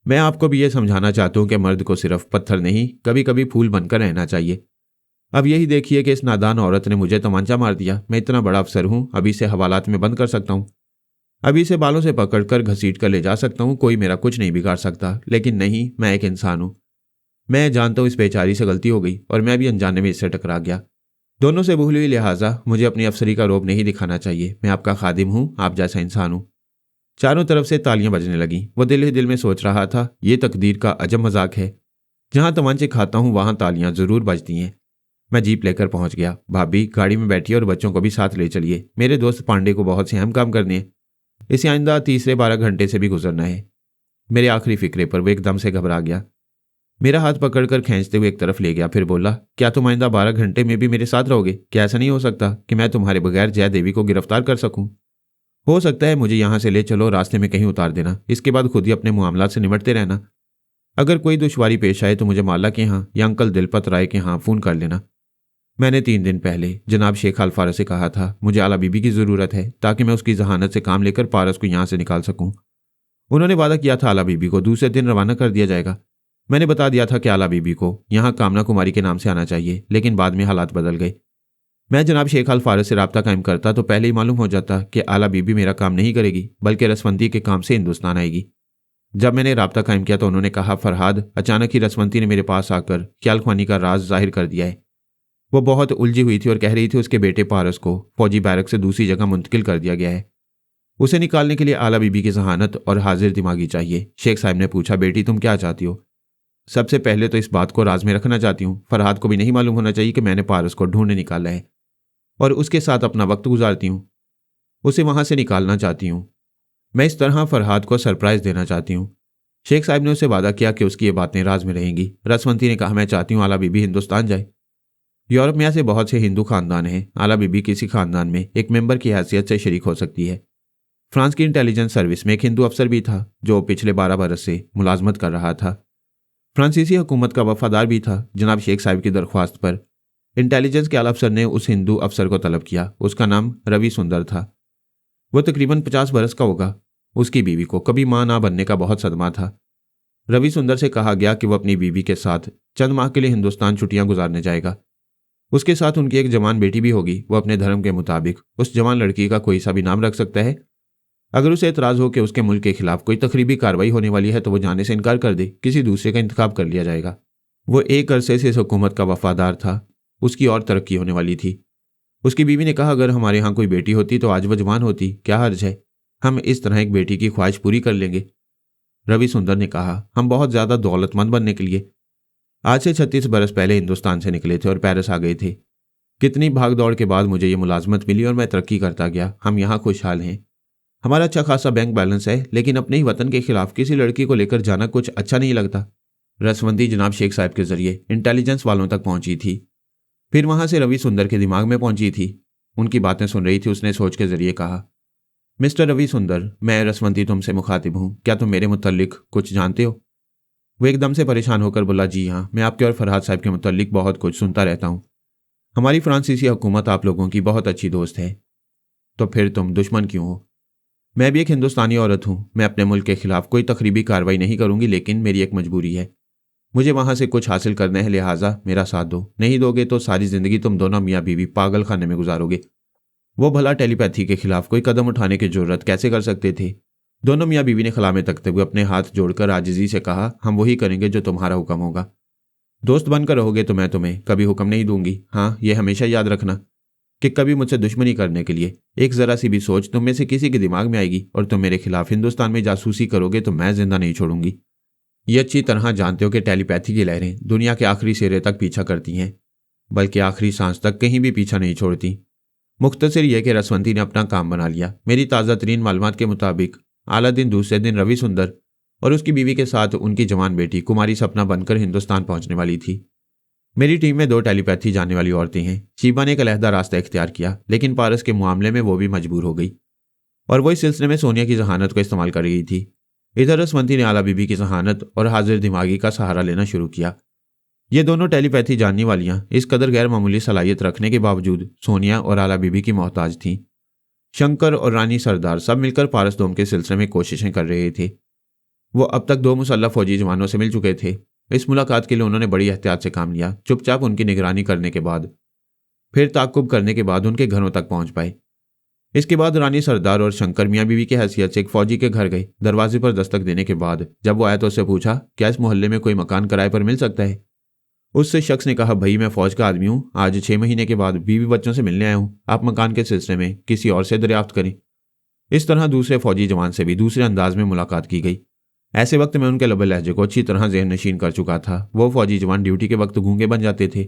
A: मैं आपको भी यह समझाना चाहता हूं कि मर्द को सिर्फ पत्थर नहीं, कभी कभी फूल बनकर रहना चाहिए। अब यही देखिए कि इस नादान औरत ने मुझे तमांचा मार दिया। मैं इतना बड़ा अफसर हूं, अभी से हवालात में बंद कर सकता हूं, अभी से बालों से पकड़कर घसीट कर ले जा सकता हूं, कोई मेरा कुछ नहीं बिगाड़ सकता। लेकिन नहीं, मैं एक इंसान हूं। मैं जानता हूं इस बेचारी से गलती हो गई और मैं भी अनजाने में इससे टकरा गया। दोनों से भूल हुई, लिहाजा मुझे अपनी अफसरी का रोब नहीं दिखाना चाहिए। मैं आपका खादिम हूं, आप जैसा इंसान हूं। चारों तरफ से तालियां बजने लगीं। वो दिल ही दिल में सोच रहा था, ये तकदीर का अजब मजाक है, जहां तमांचे खाता हूं वहां तालियां जरूर बजती हैं। मैं जीप लेकर पहुंच गया। भाभी गाड़ी में बैठी और बच्चों को भी साथ ले चलिए, मेरे दोस्त पांडे को बहुत से अहम काम करने हैं। इसे आइंदा तीसरे 12 घंटे से भी गुजरना है। मेरे आखिरी फिक्रे पर वो एकदम से घबरा गया। मेरा हाथ पकड़कर खींचते हुए एक तरफ ले गया, फिर बोला, क्या तुम आइंदा 12 घंटे में भी मेरे साथ रहोगे? क्या ऐसा नहीं हो सकता कि मैं तुम्हारे बगैर जया देवी को गिरफ्तार कर सकूं? हो सकता है मुझे यहां से ले चलो, रास्ते में कहीं उतार देना, इसके बाद खुद ही अपने मामला से निपटते रहना। अगर कोई दुश्वारी पेश आए तो मुझे माला के यहाँ या अंकल दिलपत राय के यहाँ फोन कर लेना। मैंने 3 दिन पहले जनाब शेख अल्फारा से कहा था मुझे आला बीबी की जरूरत है ताकि मैं उसकी जहानत से काम लेकर पारस को यहाँ से निकाल सकूं। उन्होंने वादा किया था आला बीबी को दूसरे दिन रवाना कर दिया जाएगा। मैंने बता दिया था कि आला बीबी को यहाँ कामना कुमारी के नाम से आना चाहिए, लेकिन बाद में हालात बदल गए। मैं जनाब शेख अल फारस से रब्ता कायम करता तो पहले ही मालूम हो जाता कि आला बीबी मेरा काम नहीं करेगी, बल्कि रसवंती के काम से हिंदुस्तान आएगी। जब मैंने रब्ता कायम किया तो उन्होंने कहा, फरहाद, अचानक ही रसवंती ने मेरे पास आकर ख्याल ख्वानी का राज जाहिर कर दिया है। वो बहुत उलझी हुई थी और कह रही थी उसके बेटे पारस को फौजी बैरक से दूसरी जगह मुंतकिल कर दिया गया है। उसे निकालने के लिए आला बीबी की जहानत और हाजिर दिमागी चाहिए। शेख साहब ने पूछा, बेटी तुम क्या चाहती हो? सबसे पहले तो इस बात को राज में रखना चाहती हूँ। फरहाद को भी नहीं मालूम होना चाहिए कि मैंने पारस को ढूंढने निकाला है और उसके साथ अपना वक्त गुजारती हूँ। उसे वहां से निकालना चाहती हूँ। मैं इस तरह फरहाद को सरप्राइज देना चाहती हूँ। शेख साहब ने उसे वादा किया कि उसकी ये बातें राज में रहेंगी। रसवंती ने कहा, मैं चाहती हूँ आला बीबी हिंदुस्तान जाए। यूरोप में ऐसे बहुत से हिंदू खानदान हैं। आला बीबी किसी खानदान में एक मेंबर की हैसियत से शरीक हो सकती है। फ्रांस की इंटेलिजेंस सर्विस में एक हिंदू अफसर भी था जो पिछले 12 बरस से मुलाजमत कर रहा था। फ्रांसीसी हुकूमत का वफादार भी था। जनाब शेख साहब की दरख्वास्त पर इंटेलिजेंस के आला अफसर ने उस हिंदू अफसर को तलब किया। उसका नाम रवि सुंदर था। वो तकरीबन 50 बरस का होगा। उसकी बीवी को कभी मां ना बनने का बहुत सदमा था। रवि सुंदर से कहा गया कि वह अपनी बीवी के साथ चंद माह के लिए हिंदुस्तान छुट्टियां गुजारने जाएगा। उसके साथ उनकी एक जवान बेटी भी होगी। वह अपने धर्म के मुताबिक उस जवान लड़की का कोई सा भी नाम रख सकता है। अगर उसे एतराज हो कि उसके मुल्क के खिलाफ कोई तकरीबी कार्रवाई होने वाली है तो वो जाने से इनकार कर दे, किसी दूसरे का इंतखाब कर लिया जाएगा। वो एक अरसे से इस हुकूमत का वफादार था। उसकी और तरक्की होने वाली थी। उसकी बीवी ने कहा, अगर हमारे यहाँ कोई बेटी होती तो आज वह जवान होती, क्या हर्ज है, हम इस तरह एक बेटी की ख्वाहिश पूरी कर लेंगे। रवि सुंदर ने कहा, हम बहुत ज्यादा दौलतमंद बनने के लिए आज से 36 बरस पहले हिंदुस्तान से निकले थे और पेरिस आ गए थे। कितनी भाग दौड़ के बाद मुझे ये मुलाजमत मिली और मैं तरक्की करता गया। हम यहाँ खुशहाल हैं। हमारा अच्छा खासा बैंक बैलेंस है, लेकिन अपने ही वतन के खिलाफ किसी लड़की को लेकर जाना कुछ अच्छा नहीं लगता। रसवंती जनाब शेख साहब के जरिए इंटेलिजेंस वालों तक पहुंची थी, फिर वहां से रवि सुंदर के दिमाग में पहुंची थी। उनकी बातें सुन रही थी। उसने सोच के जरिए कहा, मिस्टर रवि सुंदर, मैं रसवंती तुमसे मुखातिब हूं। क्या तुम मेरे मुतल्लिक कुछ जानते हो? वो एकदम से परेशान होकर बोला, जी हाँ, मैं आपके और फरहाद साहब के मुतल्लिक बहुत कुछ सुनता रहता हूँ। हमारी फ्रांसीसी हुकूमत आप लोगों की बहुत अच्छी दोस्त है। तो फिर तुम दुश्मन क्यों हो? मैं भी एक हिंदुस्तानी औरत हूँ। मैं अपने मुल्क के खिलाफ कोई तकरीबी कार्रवाई नहीं करूंगी, लेकिन मेरी एक मजबूरी है। मुझे वहां से कुछ हासिल करना है, लिहाजा मेरा साथ दो। नहीं दोगे तो सारी जिंदगी तुम दोनों मियाँ बीवी पागल खाने में गुजारोगे। वो भला टेलीपैथी के खिलाफ कोई कदम उठाने की जरूरत कैसे कर सकते थे? दोनों मियाँ बीवी ने खला में तकते हुए अपने हाथ जोड़कर आजिजी से कहा, हम वही करेंगे जो तुम्हारा हुक्म होगा। दोस्त बनकर रहोगे तो मैं तुम्हें कभी हुक्म नहीं दूंगी। हाँ, ये हमेशा याद रखना कि कभी मुझसे दुश्मनी करने के लिए एक जरा सी भी सोच तुम में से किसी के दिमाग में आएगी और तुम मेरे खिलाफ हिंदुस्तान में जासूसी करोगे तो मैं जिंदा नहीं छोड़ूंगी। ये अच्छी तरह जानते हो कि टेलीपैथी की लहरें दुनिया के आखिरी सिरे तक पीछा करती हैं, बल्कि आखिरी सांस तक कहीं भी पीछा नहीं छोड़ती। मुख्तसर यह कि रसवंती ने अपना काम बना लिया। मेरी ताज़ा तरीन मालूमात के मुताबिक आला दिन दूसरे दिन रवि सुंदर और उसकी बीवी के साथ उनकी जवान बेटी कुमारी सपना बनकर हिंदुस्तान पहुंचने वाली थी। मेरी टीम में 2 टेलीपैथी जानने वाली औरतें हैं। शीबा ने एक अलहदा रास्ता इख्तियार किया, लेकिन पारस के मामले में वो भी मजबूर हो गई और वो इस सिलसिले में सोनिया की जहानत को इस्तेमाल कर रही थी। इधर रसवंती ने आला बीबी की जहानत और हाजिर दिमागी का सहारा लेना शुरू किया। ये दोनों टेलीपैथी जानने वालियां इस कदर गैर मामूली सलाहियत रखने के बावजूद सोनिया और आला बीबी की मोहताज थीं। शंकर और रानी सरदार सब मिलकर पारस दोम के सिलसिले में कोशिशें कर रहे थे। वो अब तक 2 मुसल्लह फौजी जवानों से मिल चुके थे। इस मुलाकात के लिए उन्होंने बड़ी एहतियात से काम लिया। चुपचाप उनकी निगरानी करने के बाद, फिर ताकुब करने के बाद उनके घरों तक पहुंच पाए। इसके बाद रानी सरदार और शंकर मियाँ बीवी की हैसियत से एक फौजी के घर गए। दरवाजे पर दस्तक देने के बाद जब वो आया तो उससे पूछा, क्या इस मोहल्ले में कोई मकान किराए पर मिल सकता है? उससे शख्स ने कहा, भाई मैं फौज का आदमी हूँ, आज 6 महीने के बाद बीवी बच्चों से मिलने आया हूँ। आप मकान के सिलसिले में किसी और से दरियाफ्त करें। इस तरह दूसरे फौजी जवान से भी दूसरे अंदाज में मुलाकात की गई। ऐसे वक्त में उनके लबे लहजे को अच्छी तरह ज़हन नशीन कर चुका था। वो फौजी जवान ड्यूटी के वक्त गूंगे बन जाते थे,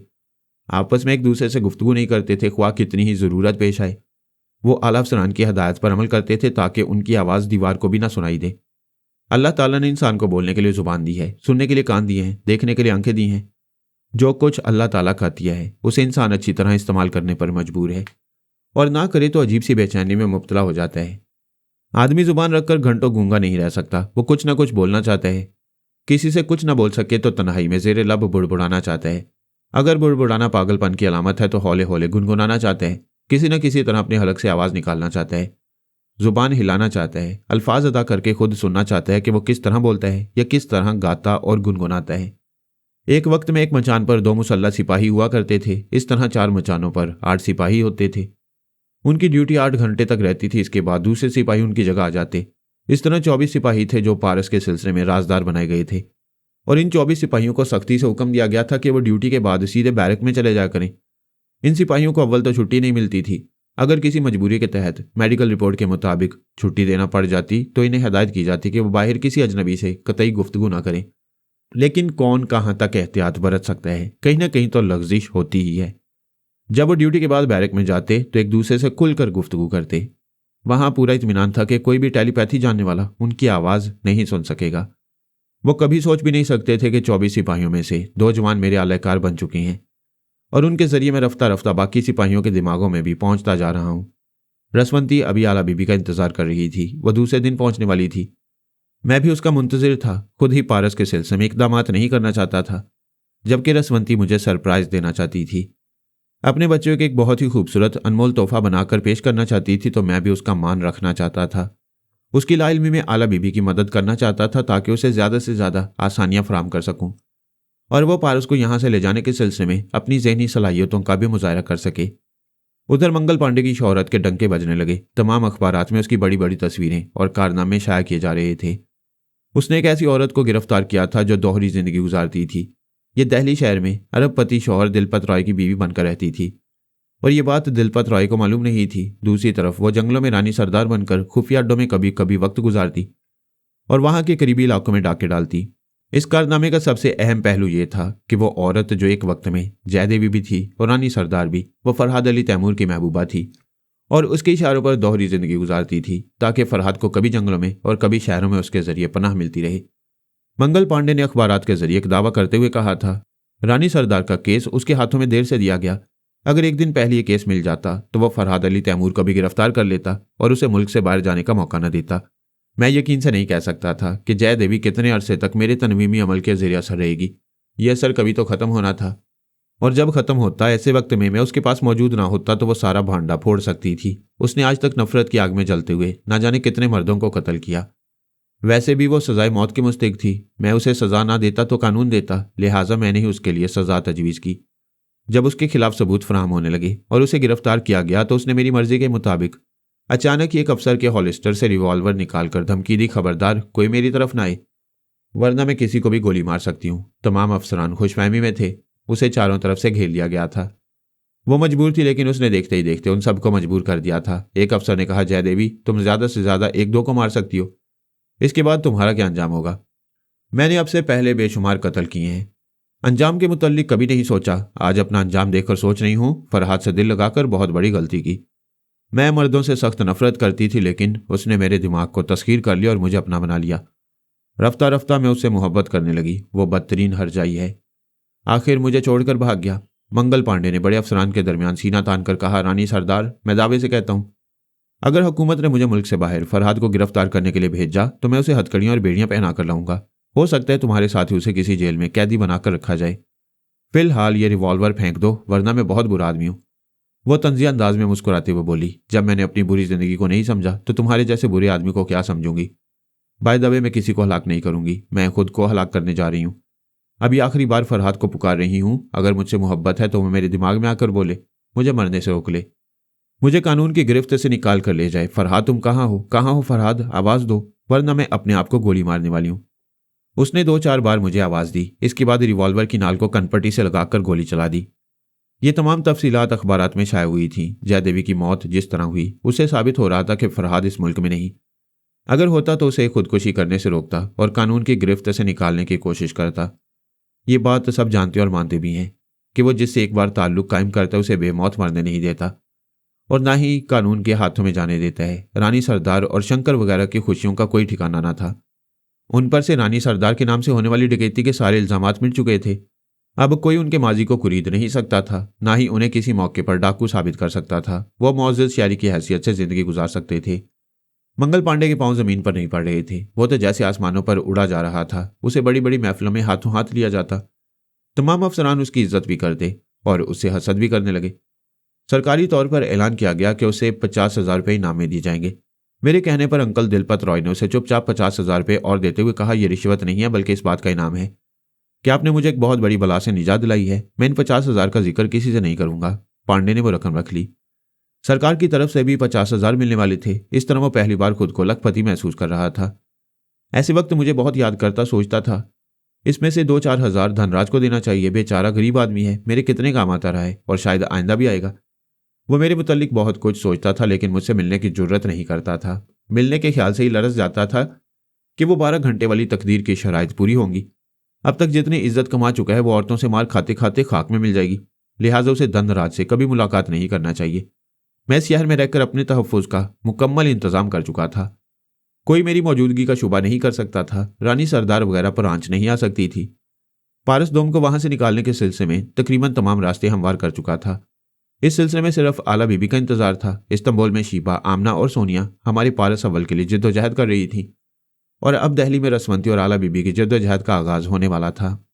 A: आपस में एक दूसरे से गुफ्तगू नहीं करते थे, ख्वाह कितनी ही ज़रूरत पेश आए। वो आला अफसरान की हदायत पर अमल करते थे ताकि उनकी आवाज़ दीवार को भी ना सुनाई दे। अल्लाह ताला ने इंसान को बोलने के लिए ज़ुबान दी है, सुनने के लिए कान दिए हैं, देखने के लिए आंखें दी हैं। जो कुछ अल्लाह ताला का दिया है उसे इंसान अच्छी तरह इस्तेमाल करने पर मजबूर है, और ना करे तो अजीब सी बेचैनी में मुब्तला हो जाता है। आदमी जुबान रखकर घंटों गूंगा नहीं रह सकता। वो कुछ ना कुछ बोलना चाहता है। किसी से कुछ ना बोल सके तो तन्हाई में ज़ेरे लब बुड़बुड़ाना चाहता है। अगर बुड़बुड़ाना पागलपन की अलामत है तो हौले हौले गुनगुनाना चाहता है। किसी न किसी तरह अपने हलक से आवाज़ निकालना चाहता है। जुबान हिलाना चाहता है, अल्फाज अदा करके खुद सुनना चाहता है कि वो किस तरह बोलता है या किस तरह गाता और गुनगुनाता है। एक वक्त में एक मचान पर 2 मुसल्लह सिपाही हुआ करते थे। इस तरह 4 मचानों पर 8 सिपाही होते थे। उनकी ड्यूटी 8 घंटे तक रहती थी। इसके बाद दूसरे सिपाही उनकी जगह आ जाते। इस तरह 24 सिपाही थे जो पारस के सिलसिले में राजदार बनाए गए थे, और इन 24 सिपाहियों को सख्ती से हुक्म दिया गया था कि वो ड्यूटी के बाद सीधे बैरक में चले जा करें। इन सिपाहियों को अव्वल तो छुट्टी नहीं मिलती थी। अगर किसी मजबूरी के तहत मेडिकल रिपोर्ट के मुताबिक छुट्टी देना पड़ जाती तो इन्हें हिदायत की जाती कि वो बाहर किसी अजनबी से कतई गुफ्तगू ना करें। लेकिन कौन कहाँ तक एहतियात बरत सकता है, कहीं ना कहीं तो लग्जिश होती ही है। जब वो ड्यूटी के बाद बैरक में जाते तो एक दूसरे से खुलकर गुफ्तगू करते। वहां पूरा इत्मीनान था कि कोई भी टेलीपैथी जानने वाला उनकी आवाज़ नहीं सुन सकेगा। वो कभी सोच भी नहीं सकते थे कि 24 सिपाहियों में से 2 जवान मेरे आलाकार बन चुके हैं और उनके जरिए मैं रफ्ता रफ्ता बाकी सिपाहियों के दिमागों में भी पहुंचता जा रहा हूं। रसवंती अभी आला बीबी का इंतजार कर रही थी। वह दूसरे दिन पहुंचने वाली थी। मैं भी उसका मुंतजिर था। खुद ही पारस के सिलसिले में इकदामात नहीं करना चाहता था, जबकि रसवंती मुझे सरप्राइज देना चाहती थी। अपने बच्चों को एक बहुत ही खूबसूरत अनमोल तोहफा बनाकर पेश करना चाहती थी, तो मैं भी उसका मान रखना चाहता था। उसकी लाइल्मी में आला बीबी की मदद करना चाहता था ताकि उसे ज़्यादा से ज़्यादा आसानियां फराम कर सकूं और वह पारस को यहां से ले जाने के सिलसिले में अपनी जहनी सलाहियतों का भी मुजाहरा कर सके। उधर मंगल पांडे की शोहरत के डंके बजने लगे। तमाम अखबारात में उसकी बड़ी बड़ी तस्वीरें और कारनामे शाया किए जा रहे थे। उसने एक ऐसी औरत को गिरफ्तार किया था जो दोहरी जिंदगी गुजारती थी। ये दिल्ली शहर में अरबपति शौहर दिलपत रॉय की बीवी बनकर रहती थी, और ये बात दिलपत रॉय को मालूम नहीं थी। दूसरी तरफ वो जंगलों में रानी सरदार बनकर खुफिया अड्डों में कभी कभी वक्त गुजारती और वहां के करीबी इलाकों में डाके डालती। इस कारनामे का सबसे अहम पहलू यह था कि वो औरत जो एक वक्त में जयदेवी भी थी और रानी सरदार भी, वो फरहाद अली तैमूर की महबूबा थी और उसके इशारों पर दोहरी जिंदगी गुजारती थी ताकि फरहाद को कभी जंगलों में और कभी शहरों में उसके जरिए पनाह मिलती रहे। मंगल पांडे ने अखबारात के जरिए एक दावा करते हुए कहा था, रानी सरदार का केस उसके हाथों में देर से दिया गया। अगर एक दिन पहले ये केस मिल जाता तो वह फरहाद अली तैमूर को भी गिरफ्तार कर लेता और उसे मुल्क से बाहर जाने का मौका न देता। मैं यकीन से नहीं कह सकता था कि जय देवी कितने अरसे तक मेरे तनवीमी अमल के जरिए असर रहेगी। यह असर कभी तो ख़त्म होना था, और जब ख़त्म होता ऐसे वक्त में मैं उसके पास मौजूद ना होता तो वह सारा भांडा फोड़ सकती थी। उसने आज तक नफरत की आग में जलते हुए ना जाने कितने मर्दों को कत्ल किया। वैसे भी वो सजाए मौत की मुस्तहिक थी। मैं उसे सजा ना देता तो कानून देता, लिहाजा मैंने ही उसके लिए सजा तजवीज़ की। जब उसके खिलाफ सबूत फराहम होने लगे और उसे गिरफ्तार किया गया तो उसने मेरी मर्जी के मुताबिक अचानक एक अफसर के हॉलिस्टर से रिवॉल्वर निकालकर धमकी दी, खबरदार कोई मेरी तरफ ना आए, वरना मैं किसी को भी गोली मार सकती हूँ। तमाम अफसरान खुशफहमी में थे। उसे चारों तरफ से घेर लिया गया था। वो मजबूर थी, लेकिन उसने देखते ही देखते उन सबको मजबूर कर दिया था। एक अफसर ने कहा, जय देवी तुम ज़्यादा से ज़्यादा 1-2 को मार सकती हो, इसके बाद तुम्हारा क्या अंजाम होगा? मैंने अब से पहले बेशुमार कत्ल किए हैं, अंजाम के मुतल्लिक कभी नहीं सोचा। आज अपना अंजाम देखकर सोच रही हूँ, फरहाद से दिल लगाकर बहुत बड़ी गलती की। मैं मर्दों से सख्त नफरत करती थी, लेकिन उसने मेरे दिमाग को तस्खीर कर लिया और मुझे अपना बना लिया। रफ्ता रफ्ता मैं उससे मोहब्बत करने लगी। वो बदतरीन हरजाई है। आखिर मुझे छोड़कर भाग गया। मंगल पांडे ने बड़े अफसरान के दरमियान सीना तान कर कहा, रानी सरदार मैं दावे से कहता हूँ, अगर हुकूमत ने मुझे मुल्क से बाहर फरहाद को गिरफ्तार करने के लिए भेजा तो मैं उसे हथकड़ियाँ और बेड़ियाँ पहना कर लाऊंगा। हो सकता है तुम्हारे साथ ही उसे किसी जेल में कैदी बनाकर रखा जाए। फिलहाल ये रिवॉल्वर फेंक दो, वरना मैं बहुत बुरा आदमी हूँ। वो तंजिया अंदाज में मुस्कुराते हुए बोली, जब मैंने अपनी बुरी जिंदगी को नहीं समझा तो तुम्हारे जैसे बुरे आदमी को क्या समझूंगी? बाय द वे मैं किसी को हलाक नहीं करूंगी, मैं खुद को हलाक करने जा रही हूँ। अभी आखिरी बार फरहाद को पुकार रही हूँ। अगर मुझसे मोहब्बत है तो वो मेरे दिमाग में आकर बोले, मुझे मरने से रोक ले, मुझे कानून की गिरफ्त से निकाल कर ले जाए। फरहाद तुम कहाँ हो फरहाद, आवाज़ दो, वरना मैं अपने आप को गोली मारने वाली हूँ। उसने 2-4 बार मुझे आवाज़ दी। इसके बाद रिवॉल्वर की नाल को कनपट्टी से लगाकर गोली चला दी। ये तमाम तफसीलात अखबारात में शाया हुई थी। जयदेवी की मौत जिस तरह हुई उसे साबित हो रहा था कि फरहाद इस मुल्क में नहीं। अगर होता तो उसे खुदकुशी करने से रोकता और कानून की गिरफ्त से निकालने की कोशिश करता। ये बात सब जानते और मानते भी हैं कि वो जिससे एक बार ताल्लुक कायम करता है उसे बेमौत मरने नहीं देता और ना ही कानून के हाथों में जाने देता है। रानी सरदार और शंकर वगैरह की खुशियों का कोई ठिकाना ना था। उन पर से रानी सरदार के नाम से होने वाली डकैती के सारे इल्जामात मिट चुके थे। अब कोई उनके माजी को खरीद नहीं सकता था, ना ही उन्हें किसी मौके पर डाकू साबित कर सकता था। वो मुअज़्ज़ज़ शायरी की हैसियत से जिंदगी गुजार सकते थे। मंगल पांडे के पांव जमीन पर नहीं पड़ रहे थे। वो तो जैसे आसमानों पर उड़ा जा रहा था। उसे बड़ी बड़ी महफिलों में हाथों हाथ लिया जाता। तमाम अफसरान उसकी इज्जत भी करते और उससे हसद भी करने लगे। सरकारी तौर पर ऐलान किया गया कि उसे 50,000 रुपये इनाम में दिए जाएंगे। मेरे कहने पर अंकल दिलपत रॉय ने उसे चुपचाप 50,000 रुपये और देते हुए कहा, यह रिश्वत नहीं है बल्कि इस बात का इनाम है कि आपने मुझे एक बहुत बड़ी बला से निजात दिलाई है। मैं इन 50,000 का जिक्र किसी से नहीं करूंगा। पांडे ने वो रकम रख ली। सरकार की तरफ से भी 50,000 मिलने वाले थे। इस तरह वो पहली बार खुद को लखपति महसूस कर रहा था। ऐसे वक्त मुझे बहुत याद करता, सोचता था इसमें से 2-4 हजार धनराज को देना चाहिए। बेचारा गरीब आदमी है, मेरे कितने काम आता रहा है और शायद आइंदा भी आएगा। वो मेरे मुतल्लिक बहुत कुछ सोचता था, लेकिन मुझसे मिलने की जुर्रत नहीं करता था। मिलने के ख्याल से ही लरस जाता था कि वो 12 घंटे वाली तकदीर की शराइत पूरी होंगी। अब तक जितनी इज्जत कमा चुका है वो औरतों से मार खाते खाते खाक में मिल जाएगी। लिहाजा उसे धनराज से कभी मुलाकात नहीं करना चाहिए। मैं इस शहर में रहकर अपने तहफ़्फ़ुज़ का मुकम्मल इंतजाम कर चुका था। कोई मेरी मौजूदगी का शुबा नहीं कर सकता था। रानी सरदार वगैरह पर आंच नहीं आ सकती थी। पारस दोम को वहां से निकालने के सिलसिले में तकरीबन तमाम रास्ते हमवार कर चुका था। इस सिलसिले में सिर्फ आला बीबी का इंतजार था। इस्तांबुल में शीबा, आमना और सोनिया हमारे पारस अव्वल के लिए जद्दोजहद कर रही थी और अब दिल्ली में रसवंती और आला बीबी की जद्दोजहद का आगाज होने वाला था।